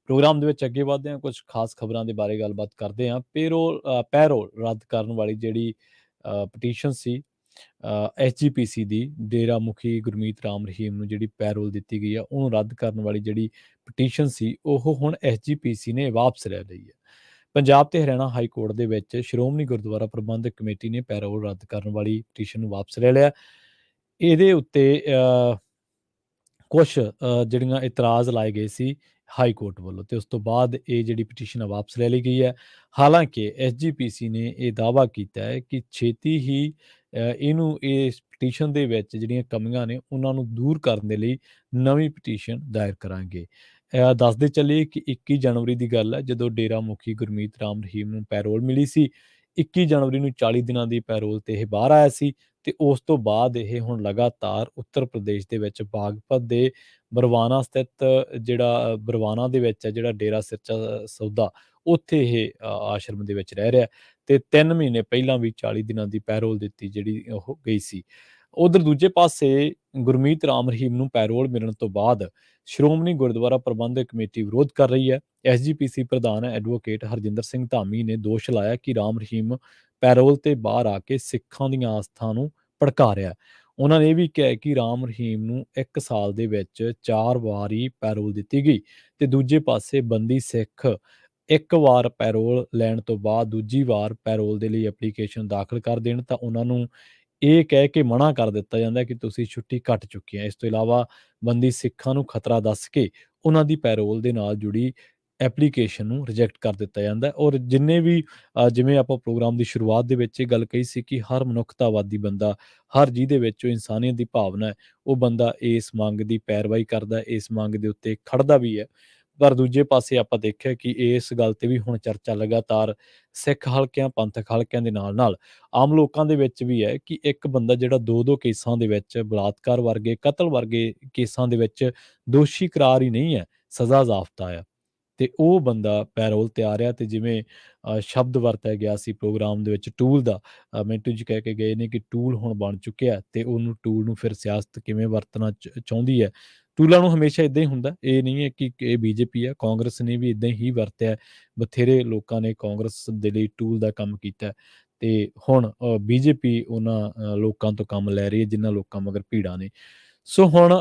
ਪ੍ਰੋਗਰਾਮ ਦੇ ਵਿੱਚ ਅੱਗੇ ਵਧਦੇ ਹਾਂ, ਕੁਝ ਖਾਸ ਖਬਰਾਂ ਦੇ ਬਾਰੇ ਗੱਲਬਾਤ ਕਰਦੇ ਹਾਂ। ਪੈਰੋਲ ਰੱਦ ਕਰਨ ਵਾਲੀ ਜਿਹੜੀ ਪਟੀਸ਼ਨ ਸੀ ਐਸਜੀਪੀਸੀ ਦੀ, ਡੇਰਾ ਮੁਖੀ ਗੁਰਮੀਤ ਰਾਮ ਰਹੀਮ ਨੂੰ ਜਿਹੜੀ ਪੈਰੋਲ ਦਿੱਤੀ ਗਈ ਆ ਉਹਨੂੰ ਰੱਦ ਕਰਨ ਵਾਲੀ ਜਿਹੜੀ ਪਟੀਸ਼ਨ ਸੀ ਉਹ ਹੁਣ ਐਸਜੀਪੀਸੀ ਨੇ ਵਾਪਸ ਲੈ ਲਈ ਹੈ। ਪੰਜਾਬ ਤੇ ਹਰਿਆਣਾ ਹਾਈ ਕੋਰਟ ਦੇ ਵਿੱਚ ਸ਼੍ਰੋਮਣੀ ਗੁਰਦੁਆਰਾ ਪ੍ਰਬੰਧਕ ਕਮੇਟੀ ਨੇ ਪੈਰੋਲ ਰੱਦ ਕਰਨ ਵਾਲੀ ਪਟੀਸ਼ਨ ਨੂੰ ਵਾਪਸ ਲੈ ਲਿਆ। ਇਹਦੇ ਉੱਤੇ ਕੁਛ ਜਿਹੜੀਆਂ ਇਤਰਾਜ਼ ਲਾਏ ਗਏ ਸੀ ਹਾਈ ਕੋਰਟ ਵੱਲੋਂ, ਤੇ ਉਸ ਤੋਂ ਬਾਅਦ ਇਹ ਜਿਹੜੀ ਪਟੀਸ਼ਨ ਆ ਵਾਪਸ ਲੈ ਲਈ ਗਈ ਹੈ। ਹਾਲਾਂਕਿ ਐਸਜੀਪੀਸੀ ਨੇ ਇਹ ਦਾਅਵਾ ਕੀਤਾ ਹੈ ਕਿ ਛੇਤੀ ਹੀ ਇਹਨੂੰ ਇਸ ਪਟੀਸ਼ਨ ਦੇ ਵਿੱਚ ਜਿਹੜੀਆਂ ਕਮੀਆਂ ਨੇ ਉਹਨਾਂ ਨੂੰ ਦੂਰ ਕਰਨ ਦੇ ਲਈ ਨਵੀਂ ਪਟੀਸ਼ਨ ਦਾਇਰ ਕਰਾਂਗੇ। ਦੱਸਦੇ ਚੱਲੀਏ ਕਿ 21 ਜਨਵਰੀ ਦੀ ਗੱਲ ਹੈ ਜਦੋਂ ਡੇਰਾ ਮੁਖੀ ਗੁਰਮੀਤ ਰਾਮ ਰਹੀਮ ਨੂੰ ਪੈਰੋਲ ਮਿਲੀ ਸੀ। 21 ਜਨਵਰੀ ਨੂੰ 40 ਦਿਨਾਂ ਦੀ ਪੈਰੋਲ ਤੇ ਇਹ ਬਾਹਰ ਆਇਆ ਸੀ ਤੇ ਉਸ ਤੋਂ ਬਾਅਦ ਇਹ ਹੁਣ ਲਗਾਤਾਰ ਉੱਤਰ ਪ੍ਰਦੇਸ਼ ਦੇ ਵਿੱਚ ਬਾਗਪਤ ਦੇ ਬਰਵਾਨਾ ਸਥਿਤ ਬਰਵਾਨਾ ਦੇ ਵਿੱਚ ਹੈ ਜਿਹੜਾ ਡੇਰਾ ਸੱਚਾ ਸੌਦਾ, ਉੱਥੇ ਇਹ ਆਸ਼ਰਮ ਦੇ ਵਿੱਚ ਰਹਿ ਰਿਹਾ ਤੇ 3 ਮਹੀਨੇ ਪਹਿਲਾਂ ਵੀ 40 ਦਿਨਾਂ ਦੀ ਪੈਰੋਲ ਦਿੱਤੀ ਜਿਹੜੀ ਉਹ ਗਈ ਸੀ। ਉਧਰ ਦੂਜੇ ਪਾਸੇ ਗੁਰਮੀਤ ਰਾਮ ਰਹੀਮ ਨੂੰ ਪੈਰੋਲ ਮਿਲਣ ਤੋਂ ਬਾਅਦ ਸ਼੍ਰੋਮਣੀ ਗੁਰਦੁਆਰਾ ਪ੍ਰਬੰਧਕ ਕਮੇਟੀ ਵਿਰੋਧ ਕਰ ਰਹੀ ਹੈ। ਐਸਜੀਪੀਸੀ ਪ੍ਰਧਾਨ ਐਡਵੋਕੇਟ ਹਰਜਿੰਦਰ ਸਿੰਘ ਧਾਮੀ ਨੇ ਦੋਸ਼ ਲਾਇਆ ਕਿ ਰਾਮ ਰਹੀਮ ਪੈਰੋਲ ਤੇ ਬਾਹਰ ਆ ਕੇ ਸਿੱਖਾਂ ਦੀਆਂ ਆਸਥਾ ਨੂੰ ਭੜਕਾ ਰਿਹਾ। ਉਹਨਾਂ ਨੇ ਇਹ ਵੀ ਕਿਹਾ ਕਿ ਰਾਮ ਰਹੀਮ ਨੂੰ 1 ਸਾਲ ਦੇ ਵਿੱਚ 4 ਵਾਰੀ ਪੈਰੋਲ ਦਿੱਤੀ ਗਈ ਤੇ ਦੂਜੇ ਪਾਸੇ ਬੰਦੀ ਸਿੱਖ ਇੱਕ ਵਾਰ ਪੈਰੋਲ ਲੈਣ ਤੋਂ ਬਾਅਦ ਦੂਜੀ ਵਾਰ ਪੈਰੋਲ ਦੇ ਲਈ ਐਪਲੀਕੇਸ਼ਨ ਦਾਖਲ ਕਰ ਦੇਣ ਤਾਂ ਉਹਨਾਂ ਨੂੰ ਇਹ ਕਹਿ ਕੇ ਮਨਾ ਕਰ ਦਿੱਤਾ ਜਾਂਦਾ ਕਿ ਤੁਸੀਂ ਛੁੱਟੀ ਕੱਟ ਚੁੱਕੇ ਆ। ਇਸ ਤੋਂ ਇਲਾਵਾ ਬੰਦੀ ਸਿੱਖਾਂ ਨੂੰ ਖਤਰਾ ਦੱਸ ਕੇ ਉਹਨਾਂ ਦੀ ਪੈਰੋਲ ਦੇ ਨਾਲ ਜੁੜੀ ਐਪਲੀਕੇਸ਼ਨ ਨੂੰ ਰਿਜੈਕਟ ਕਰ ਦਿੱਤਾ ਜਾਂਦਾ ਔਰ ਜਿੰਨੇ ਵੀ ਜਿਵੇਂ ਆਪਾਂ ਪ੍ਰੋਗਰਾਮ ਦੀ ਸ਼ੁਰੂਆਤ ਦੇ ਵਿੱਚ ਇਹ ਗੱਲ ਕਹੀ ਸੀ ਕਿ ਹਰ ਮਨੁੱਖਤਾਵਾਦੀ ਬੰਦਾ, ਹਰ ਜਿਹਦੇ ਵਿੱਚ ਇਨਸਾਨੀਅਤ ਦੀ ਭਾਵਨਾ ਹੈ, ਉਹ ਬੰਦਾ ਇਸ ਮੰਗ ਦੀ ਪੈਰਵਾਈ ਕਰਦਾ, ਇਸ ਮੰਗ ਦੇ ਉੱਤੇ ਖੜਦਾ ਵੀ ਹੈ। ਪਰ ਦੂਜੇ ਪਾਸੇ ਆਪਾਂ ਦੇਖਿਆ ਕਿ ਇਸ ਗੱਲ ਤੇ ਵੀ ਹੁਣ ਚਰਚਾ ਲਗਾਤਾਰ ਸਿੱਖ ਹਲਕਿਆਂ, ਪੰਥਕ ਹਲਕਿਆਂ ਦੇ ਨਾਲ-ਨਾਲ ਆਮ ਲੋਕਾਂ ਦੇ ਵਿੱਚ ਵੀ ਹੈ ਕਿ ਇੱਕ ਬੰਦਾ ਜਿਹੜਾ 2-2 ਕੇਸਾਂ ਦੇ ਵਿੱਚ, ਬਲਾਤਕਾਰ ਵਰਗੇ, ਕਤਲ ਵਰਗੇ ਕੇਸਾਂ ਦੇ ਵਿੱਚ ਦੋਸ਼ੀ ਕਰਾਰ ਹੀ ਨਹੀਂ ਹੈ, ਸਜ਼ਾ ਜ਼ਾਬਤਾ ਆ ਤੇ ਉਹ ਬੰਦਾ ਪੈਰੋਲ ਤੇ ਆ ਰਿਹਾ। ਤੇ ਜਿਵੇਂ ਸ਼ਬਦ ਵਰਤਿਆ ਗਿਆ ਸੀ ਪ੍ਰੋਗਰਾਮ ਦੇ ਵਿੱਚ ਟੂਲ ਦਾ, ਮਿੰਟੂ ਜੀ ਕਹਿ ਕੇ ਗਏ ਨੇ ਕਿ ਟੂਲ ਹੁਣ ਬਣ ਚੁੱਕਿਆ ਤੇ ਉਹਨੂੰ ਟੂਲ ਨੂੰ ਫਿਰ ਸਿਆਸਤ ਕਿਵੇਂ ਵਰਤਣਾ ਚਾਹੁੰਦੀ ਹੈ। ਟੂਲਾਂ ਨੂੰ ਹਮੇਸ਼ਾ ਇੱਦਾਂ ਹੀ ਹੁੰਦਾ, ਇਹ ਨਹੀਂ ਹੈ ਕਿ ਇਹ ਬੀਜੇਪੀ ਆ, ਕਾਂਗਰਸ ਨੇ ਵੀ ਇੱਦਾਂ ਹੀ ਵਰਤਿਆ। ਬਥੇਰੇ ਲੋਕਾਂ ਨੇ ਕਾਂਗਰਸ ਦੇ ਲਈ ਟੂਲ ਦਾ ਕੰਮ ਕੀਤਾ ਤੇ ਹੁਣ ਬੀਜੇਪੀ ਉਹਨਾਂ ਲੋਕਾਂ ਤੋਂ ਕੰਮ ਲੈ ਰਹੀ ਹੈ ਜਿਨ੍ਹਾਂ ਲੋਕਾਂ ਮਗਰ ਭੀੜਾਂ ਨੇ। ਸੋ ਹੁਣ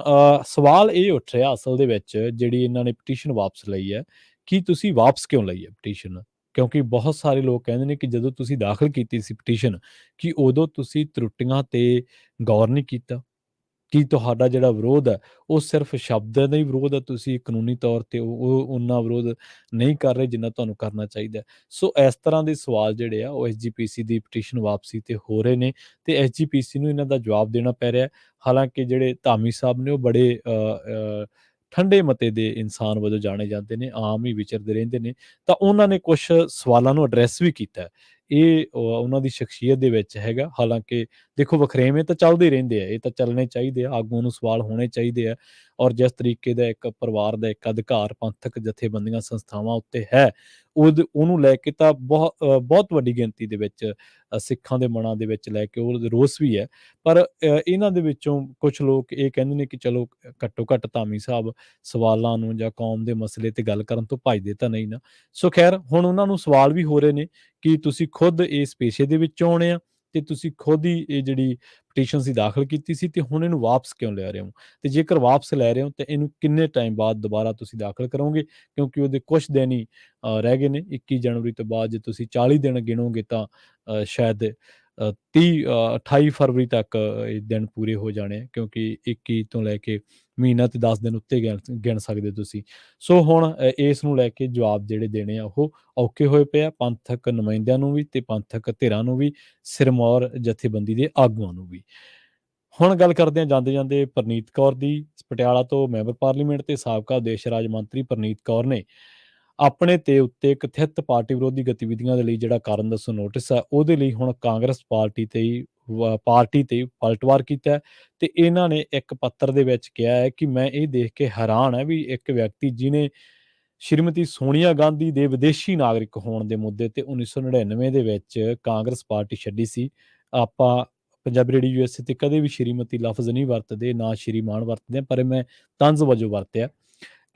ਸਵਾਲ ਇਹ ਉੱਠ ਰਿਹਾ ਅਸਲ ਦੇ ਵਿੱਚ, ਜਿਹੜੀ ਇਹਨਾਂ ਨੇ ਪਟੀਸ਼ਨ ਵਾਪਸ ਲਈ ਹੈ, ਕਿ ਤੁਸੀਂ ਵਾਪਸ ਕਿਉਂ ਲਈ ਹੈ ਪਟੀਸ਼ਨ? ਕਿਉਂਕਿ ਬਹੁਤ ਸਾਰੇ ਲੋਕ ਕਹਿੰਦੇ ਨੇ ਕਿ ਜਦੋਂ ਤੁਸੀਂ ਦਾਖਲ ਕੀਤੀ ਸੀ ਪਟੀਸ਼ਨ, ਕਿ ਉਦੋਂ ਤੁਸੀਂ ਤਰੁੱਟੀਆਂ ਤੇ ਗੌਰ ਨਹੀਂ ਕੀਤਾ, ਕਿ ਤੁਹਾਡਾ ਜਿਹੜਾ ਵਿਰੋਧ ਹੈ ਉਹ ਸਿਰਫ ਸ਼ਬਦਾਂ ਦਾ ਹੀ ਵਿਰੋਧ ਹੈ, ਤੁਸੀਂ ਕਾਨੂੰਨੀ ਤੌਰ ਤੇ ਉਹ ਓਨਾ ਵਿਰੋਧ ਨਹੀਂ ਕਰ ਰਹੇ ਜਿੰਨਾ ਤੁਹਾਨੂੰ ਕਰਨਾ ਚਾਹੀਦਾ। ਸੋ ਇਸ ਤਰ੍ਹਾਂ ਦੇ ਸਵਾਲ ਜਿਹੜੇ ਆ ਉਹ ਐਸਜੀਪੀਸੀ ਦੀ ਪਟੀਸ਼ਨ ਵਾਪਸੀ ਤੇ ਹੋ ਰਹੇ ਨੇ ਤੇ ਐਸਜੀਪੀਸੀ ਨੂੰ ਇਹਨਾਂ ਦਾ ਜਵਾਬ ਦੇਣਾ ਪੈ ਰਿਹਾ। ਹਾਲਾਂਕਿ ਜਿਹੜੇ ਧਾਮੀ ਸਾਹਿਬ ਨੇ ਉਹ ਬੜੇ ਠੰਡੇ ਮਤੇ ਦੇ ਇਨਸਾਨ ਵਜੋਂ ਜਾਣੇ ਜਾਂਦੇ ਨੇ, ਆਮ ਹੀ ਵਿਚਰਦੇ ਰਹਿੰਦੇ ਨੇ, ਤਾਂ ਉਹਨਾਂ ਨੇ ਕੁਛ ਸਵਾਲਾਂ ਨੂੰ ਐਡਰੈਸ ਵੀ ਕੀਤਾ। ਇਹ ਉਹਨਾਂ ਦੀ ਸ਼ਖਸੀਅਤ ਦੇ ਵਿੱਚ ਹੈਗਾ। ਹਾਲਾਂਕਿ ਦੇਖੋ ਵਖਰੇਵੇਂ ਤਾਂ ਚੱਲਦੇ ਰਹਿੰਦੇ ਆ, ਇਹ ਤਾਂ ਚੱਲਣੇ ਚਾਹੀਦੇ ਆ, ਆਗੂਆਂ ਨੂੰ ਸਵਾਲ ਹੋਣੇ ਚਾਹੀਦੇ ਆ ਔਰ ਜਿਸ ਤਰੀਕੇ ਦਾ ਇੱਕ ਪਰਿਵਾਰ ਦਾ ਇੱਕ ਅਧਿਕਾਰ ਪੰਥਕ ਜਥੇਬੰਦੀਆਂ ਸੰਸਥਾਵਾਂ ਉੱਤੇ ਹੈ, ਉਹਨੂੰ ਲੈ ਕੇ ਤਾਂ ਬਹੁਤ ਵੱਡੀ ਗਿਣਤੀ ਦੇ ਵਿੱਚ ਸਿੱਖਾਂ ਦੇ ਮਨਾਂ ਦੇ ਵਿੱਚ ਲੈ ਕੇ ਉਹ ਰੋਸ ਵੀ ਹੈ। ਪਰ ਇਹਨਾਂ ਦੇ ਵਿੱਚੋਂ ਕੁਛ ਲੋਕ ਇਹ ਕਹਿੰਦੇ ਨੇ ਕਿ ਚਲੋ ਘੱਟੋ ਘੱਟ ਧਾਮੀ ਸਾਹਿਬ ਸਵਾਲਾਂ ਨੂੰ ਜਾਂ ਕੌਮ ਦੇ ਮਸਲੇ ਤੇ ਗੱਲ ਕਰਨ ਤੋਂ ਭੱਜਦੇ ਤਾਂ ਨਹੀਂ ਨਾ। ਸੋ ਖੈਰ ਹੁਣ ਉਹਨਾਂ ਨੂੰ ਸਵਾਲ ਵੀ ਹੋ ਰਹੇ ਨੇ ਕਿ ਤੁਸੀਂ ਖੁਦ ਇਸ ਪੇਸ਼ੇ ਦੇ ਵਿੱਚੋਂ ਆਉਣੇ ਆ ਤੇ ਤੁਸੀਂ ਖੁਦ ਹੀ ਇਹ ਜਿਹੜੀ ਪਟੀਸ਼ਨ ਸੀ ਦਾਖਲ ਕੀਤੀ ਸੀ ਤੇ ਹੁਣ ਇਹਨੂੰ ਵਾਪਸ ਕਿਉਂ ਲੈ ਰਹੇ ਹੋ? ਤੇ ਜੇਕਰ ਵਾਪਸ ਲੈ ਰਹੇ ਹੋ ਤੇ ਇਹਨੂੰ ਕਿੰਨੇ ਟਾਈਮ ਬਾਅਦ ਦੁਬਾਰਾ ਤੁਸੀਂ ਦਾਖਲ ਕਰੋਗੇ? ਕਿਉਂਕਿ ਉਹਦੇ ਕੁਛ ਦਿਨ ਹੀ ਰਹਿ ਗਏ ਨੇ। 21 ਜਨਵਰੀ ਤੋਂ ਬਾਅਦ ਜੇ ਤੁਸੀਂ 40 ਦਿਨ ਗਿਣੋਗੇ ਤਾਂ ਸ਼ਾਇਦ 28 ਫਰਵਰੀ ਤੱਕ ਇਹ ਦਿਨ ਪੂਰੇ ਹੋ ਜਾਣੇ ਆ, ਕਿਉਂਕਿ 21 ਤੋਂ ਲੈ ਕੇ ਮਹੀਨਾ ਤੇ 10 ਦਿਨ ਉੱਤੇ ਗਿਣ ਸਕਦੇ ਤੁਸੀਂ। ਸੋ ਹੁਣ ਇਸ ਨੂੰ ਲੈ ਕੇ ਜਵਾਬ ਜਿਹੜੇ ਦੇਣੇ ਆ ਉਹ ਔਖੇ ਹੋਏ ਪਏ ਆ ਪੰਥਕ ਨੁਮਾਇੰਦਿਆਂ ਨੂੰ ਵੀ ਤੇ ਪੰਥਕ ਧਿਰਾਂ ਨੂੰ ਵੀ, ਸਿਰਮੌਰ ਜਥੇਬੰਦੀ ਦੇ ਆਗੂਆਂ ਨੂੰ ਵੀ। ਹੁਣ ਗੱਲ ਕਰਦੇ ਹਾਂ ਜਾਂਦੇ ਜਾਂਦੇ ਪਰਨੀਤ ਕੌਰ ਦੀ। ਪਟਿਆਲਾ ਤੋਂ ਮੈਂਬਰ ਪਾਰਲੀਮੈਂਟ ਤੇ ਸਾਬਕਾ ਦੇਸ਼ ਰਾਜ ਮੰਤਰੀ ਪਰਨੀਤ ਕੌਰ ਨੇ ਆਪਣੇ ਤੇ ਉੱਤੇ ਕਥਿਤ ਪਾਰਟੀ ਵਿਰੋਧੀ ਗਤੀਵਿਧੀਆਂ ਦੇ ਲਈ ਜਿਹੜਾ ਕਾਰਨ ਦੱਸੋ ਨੋਟਿਸ ਆ, ਉਹਦੇ ਲਈ ਹੁਣ ਕਾਂਗਰਸ ਪਾਰਟੀ ਤੇ ਪਲਟਵਾਰ ਕੀਤਾ ਹੈ ਤੇ ਇਹਨਾਂ ਨੇ ਇੱਕ ਪੱਤਰ ਦੇ ਵਿੱਚ ਕਿਹਾ ਹੈ ਕਿ ਮੈਂ ਇਹ ਦੇਖ ਕੇ ਹੈਰਾਨ ਹੈ ਵੀ ਇੱਕ ਵਿਅਕਤੀ ਜਿਹਨੇ ਸ਼੍ਰੀਮਤੀ ਸੋਨੀਆ ਗਾਂਧੀ ਦੇ ਵਿਦੇਸ਼ੀ ਨਾਗਰਿਕ ਹੋਣ ਦੇ ਮੁੱਦੇ ਤੇ 1999 ਦੇ ਵਿੱਚ ਕਾਂਗਰਸ ਪਾਰਟੀ ਛੱਡੀ ਸੀ, ਆਪਾਂ ਪੰਜਾਬੀ ਰੇਡੀਓ ਯੂਐਸਏ ਤੇ ਕਦੇ ਵੀ ਸ਼੍ਰੀਮਤੀ ਲਫ਼ਜ਼ ਨਹੀਂ ਵਰਤਦੇ, ਨਾ ਸ਼੍ਰੀਮਾਨ ਵਰਤਦੇ, ਪਰ ਮੈਂ ਤੰਜ਼ ਵਜੋਂ ਵਰਤਿਆ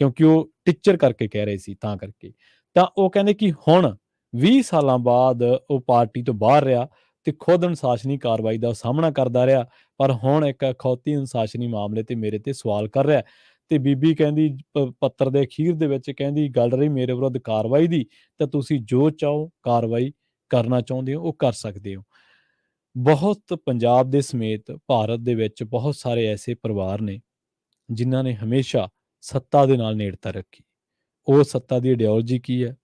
ਕਿਉਂਕਿ ਉਹ ਟੀਚਰ ਕਰਕੇ ਕਹਿ ਰਹੇ ਸੀ ਤਾਂ ਕਰਕੇ। ਤਾਂ ਉਹ ਕਹਿੰਦੇ ਕਿ ਹੁਣ 20 ਸਾਲਾਂ ਬਾਅਦ ਉਹ ਪਾਰਟੀ ਤੋਂ ਬਾਹਰ ਰਿਹਾ ਤੇ ਖੁਦ ਅਨੁਸ਼ਾਸਨੀ ਕਾਰਵਾਈ ਦਾ ਸਾਹਮਣਾ ਕਰਦਾ ਰਿਹਾ, ਪਰ ਹੁਣ ਇੱਕ ਅਖੌਤੀ ਅਨੁਸ਼ਾਸਨੀ ਮਾਮਲੇ ਤੇ ਮੇਰੇ ਤੇ ਸਵਾਲ ਕਰ ਰਿਹਾ। ਤੇ ਬੀਬੀ ਕਹਿੰਦੀ ਪੱਤਰ ਦੇ ਅਖੀਰ ਦੇ ਵਿੱਚ ਕਹਿੰਦੀ ਗੱਲ ਰਹੀ ਮੇਰੇ ਵਿਰੁੱਧ ਕਾਰਵਾਈ ਦੀ, ਤਾਂ ਤੁਸੀਂ ਜੋ ਚਾਹੋ ਕਾਰਵਾਈ ਕਰਨਾ ਚਾਹੁੰਦੇ ਹੋ ਉਹ ਕਰ ਸਕਦੇ ਹੋ। ਬਹੁਤ ਪੰਜਾਬ ਦੇ ਸਮੇਤ ਭਾਰਤ ਦੇ ਵਿੱਚ ਬਹੁਤ ਸਾਰੇ ਐਸੇ ਪਰਿਵਾਰ ਨੇ ਜਿਨ੍ਹਾਂ ਨੇ ਹਮੇਸ਼ਾ ਸੱਤਾ ਦੇ ਨਾਲ ਨੇੜਤਾ ਰੱਖੀ। ਉਹ ਸੱਤਾ ਦੀ ਆਈਡੀਓਲੋਜੀ ਕੀ ਹੈ?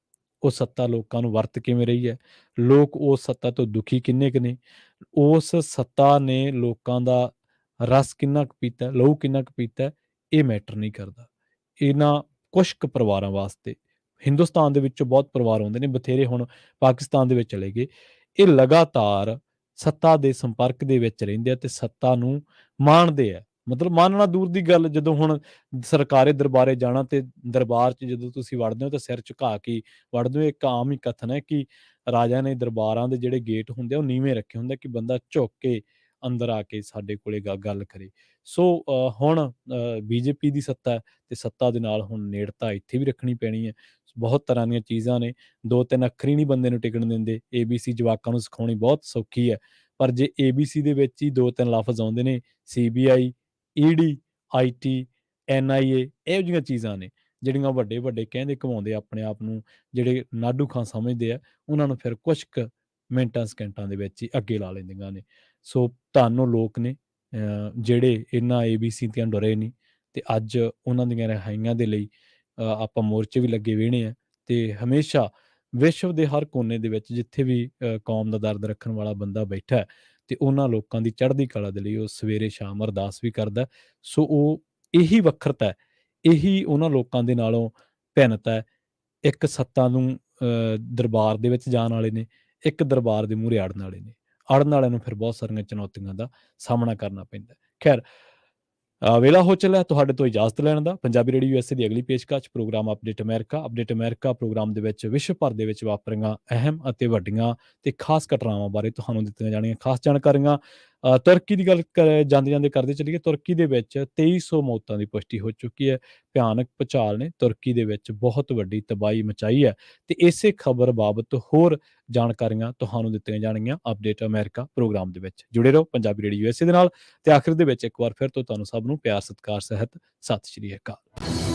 ਉਹ ਸੱਤਾ ਲੋਕਾਂ ਨੂੰ ਵਰਤ ਕਿਵੇਂ ਰਹੀ ਹੈ? ਲੋਕ ਉਸ ਸੱਤਾ ਤੋਂ ਦੁਖੀ ਕਿੰਨੇ ਕੁ ਨੇ? ਉਸ ਸੱਤਾ ਨੇ ਲੋਕਾਂ ਦਾ ਰਸ ਕਿੰਨਾ ਕੁ ਪੀਤਾ, ਲਹੂ ਕਿੰਨਾ ਕੁ ਪੀਤਾ, ਇਹ ਮੈਟਰ ਨਹੀਂ ਕਰਦਾ। ਇਹਨਾਂ ਕੁਛ ਕੁ ਪਰਿਵਾਰਾਂ ਵਾਸਤੇ ਹਿੰਦੁਸਤਾਨ ਦੇ ਵਿੱਚੋਂ ਬਹੁਤ ਪਰਿਵਾਰ ਆਉਂਦੇ ਨੇ, ਬਥੇਰੇ ਹੁਣ ਪਾਕਿਸਤਾਨ ਦੇ ਵਿੱਚ ਚਲੇ ਗਏ। ਇਹ ਲਗਾਤਾਰ ਸੱਤਾ ਦੇ ਸੰਪਰਕ ਦੇ ਵਿੱਚ ਰਹਿੰਦੇ ਆ ਤੇ ਸੱਤਾ ਨੂੰ ਮਾਣਦੇ ਆ। ਮਤਲਬ ਮਾਨਣਾ ਦੂਰ ਦੀ ਗੱਲ, ਜਦੋਂ ਹੁਣ ਸਰਕਾਰੀ ਦਰਬਾਰੇ ਜਾਣਾ ਤੇ ਦਰਬਾਰ 'ਚ ਜਦੋਂ ਤੁਸੀਂ ਵੜਦੇ ਹੋ ਤਾਂ ਸਿਰ ਝੁਕਾ ਕੇ ਵੜਦੇ ਹੋ। ਇੱਕ ਆਮ ਹੀ ਕਥਨ ਹੈ ਕਿ ਰਾਜਾ ਨੇ ਦਰਬਾਰਾਂ ਦੇ ਜਿਹੜੇ ਗੇਟ ਹੁੰਦੇ ਆ ਉਹ ਨੀਵੇਂ ਰੱਖੇ ਹੁੰਦੇ ਕਿ ਬੰਦਾ ਝੁਕ ਕੇ ਅੰਦਰ ਆ ਕੇ ਸਾਡੇ ਕੋਲੇ ਗੱਲ ਕਰੇ। ਸੋ ਹੁਣ ਬੀਜੇਪੀ ਦੀ ਸੱਤਾ ਹੈ ਤੇ ਸੱਤਾ ਦੇ ਨਾਲ ਹੁਣ ਨੇੜਤਾ ਇੱਥੇ ਵੀ ਰੱਖਣੀ ਪੈਣੀ ਹੈ। ਬਹੁਤ ਤਰ੍ਹਾਂ ਦੀਆਂ ਚੀਜ਼ਾਂ ਨੇ, 2-3 ਅੱਖਰ ਹੀ ਨਹੀਂ ਬੰਦੇ ਨੂੰ ਟਿਕਣ ਦਿੰਦੇ। ABC ਜਵਾਕਾਂ ਨੂੰ ਸਿਖਾਉਣੀ ਬਹੁਤ ਸੌਖੀ ਹੈ, ਪਰ ਜੇ ABC ਦੇ ਵਿੱਚ ਹੀ 2-3 ਲਫ਼ਜ਼ ਆਉਂਦੇ ਨੇ, CBI, ED, IT, NIA, ਇਹੋ ਜਿਹੀਆਂ ਚੀਜ਼ਾਂ ਨੇ ਜਿਹੜੀਆਂ ਵੱਡੇ ਕਹਿੰਦੇ ਘੁਮਾਉਂਦੇ ਆਪਣੇ ਆਪ ਨੂੰ, ਜਿਹੜੇ ਨਾਡੂ ਖਾਂ ਸਮਝਦੇ ਆ, ਉਹਨਾਂ ਨੂੰ ਫਿਰ ਕੁਛ ਕੁ ਮਿੰਟਾਂ ਸਕਿੰਟਾਂ ਦੇ ਵਿੱਚ ਹੀ ਅੱਗੇ ਲਾ ਲੈਂਦੀਆਂ ਨੇ। ਸੋ ਧੰਨ ਉਹ ਲੋਕ ਨੇ ਜਿਹੜੇ ਇਹਨਾਂ ABC ਦੀਆਂ ਡਰੇ ਨਹੀਂ ਤੇ ਅੱਜ ਉਹਨਾਂ ਦੀਆਂ ਰਿਹਾਈਆਂ ਦੇ ਲਈ ਆਪਾਂ ਮੋਰਚੇ ਵੀ ਲੱਗੇ ਵੇਹਣੇ ਆ ਤੇ ਹਮੇਸ਼ਾ ਵਿਸ਼ਵ ਦੇ ਹਰ ਕੋਨੇ ਦੇ ਵਿੱਚ ਜਿੱਥੇ ਵੀ ਕੌਮ ਦਾ ਦਰਦ ਰੱਖਣ ਵਾਲਾ ਬੰਦਾ ਬੈਠਾ ਹੈ ਤੇ ਉਹਨਾਂ ਲੋਕਾਂ ਦੀ ਚੜ੍ਹਦੀ ਕਲਾ ਦੇ ਲਈ ਉਹ ਸਵੇਰੇ ਸ਼ਾਮ ਅਰਦਾਸ ਵੀ ਕਰਦਾ। ਸੋ ਉਹ ਇਹੀ ਵੱਖਰਤਾ ਹੈ, ਇਹੀ ਉਹਨਾਂ ਲੋਕਾਂ ਦੇ ਨਾਲੋਂ ਭਿੰਨਤਾ ਹੈ। ਇੱਕ ਸੱਤਾ ਨੂੰ ਦਰਬਾਰ ਦੇ ਵਿੱਚ ਜਾਣ ਵਾਲੇ ਨੇ, ਇੱਕ ਦਰਬਾਰ ਦੇ ਮੂਹਰੇ ਅੜਨ ਵਾਲੇ ਨੇ। ਅੜਨ ਵਾਲਿਆਂ ਨੂੰ ਫਿਰ ਬਹੁਤ ਸਾਰੀਆਂ ਚੁਣੌਤੀਆਂ ਦਾ ਸਾਹਮਣਾ ਕਰਨਾ ਪੈਂਦਾ। ਖੈਰ ਵੇਲਾ ਹੋ ਚੱਲਿਆ ਤੁਹਾਡੇ ਤੋਂ ਇਜਾਜ਼ਤ ਲੈਣ ਦਾ। ਪੰਜਾਬੀ ਰੇਡੀਓ ਯੂਐਸਏ ਦੀ ਅਗਲੀ ਪੇਸ਼ਕਸ਼ ਪ੍ਰੋਗਰਾਮ ਅਪਡੇਟ ਅਮਰੀਕਾ। ਅਪਡੇਟ ਅਮਰੀਕਾ ਪ੍ਰੋਗਰਾਮ ਦੇ ਵਿੱਚ ਵਿਸ਼ਵ ਭਰ ਦੇ ਵਿੱਚ ਵਾਪਰੀਆਂ ਅਹਿਮ ਅਤੇ ਵੱਡੀਆਂ ਤੇ ਖਾਸ ਘਟਨਾਵਾਂ ਬਾਰੇ ਤੁਹਾਨੂੰ ਦਿੱਤੀਆਂ ਜਾਣੀਆਂ ਖਾਸ ਜਾਣਕਾਰੀਆਂ। ਤੁਰਕੀ ਦੀ ਗੱਲ ਜਾਂਦੇ ਕਰਦੇ ਚੱਲੀਏ। ਤੁਰਕੀ ਦੇ ਵਿੱਚ 2300 ਮੌਤਾਂ ਦੀ ਪੁਸ਼ਟੀ ਹੋ ਚੁੱਕੀ ਹੈ। ਭਿਆਨਕ ਭੂਚਾਲ ਨੇ ਤੁਰਕੀ ਦੇ ਵਿੱਚ ਬਹੁਤ ਵੱਡੀ ਤਬਾਹੀ ਮਚਾਈ ਹੈ ਤੇ ਇਸੇ ਖਬਰ ਬਾਬਤ ਹੋਰ ਜਾਣਕਾਰੀਆਂ ਤੁਹਾਨੂੰ ਦਿੱਤੀਆਂ ਜਾਣਗੀਆਂ ਅਪਡੇਟ ਅਮਰੀਕਾ ਪ੍ਰੋਗਰਾਮ ਦੇ ਵਿੱਚ। ਜੁੜੇ ਰਹੋ ਪੰਜਾਬੀ ਰੇਡੀਓ ਯੂਐਸਏ ਦੇ ਨਾਲ ਤੇ ਆਖਿਰ ਦੇ ਵਿੱਚ ਇੱਕ ਵਾਰ ਫਿਰ ਤੋਂ ਤੁਹਾਨੂੰ ਸਭ ਨੂੰ ਪਿਆਰ ਸਤਿਕਾਰ ਸਹਿਤ ਸਤਿ ਸ਼੍ਰੀ ਅਕਾਲ।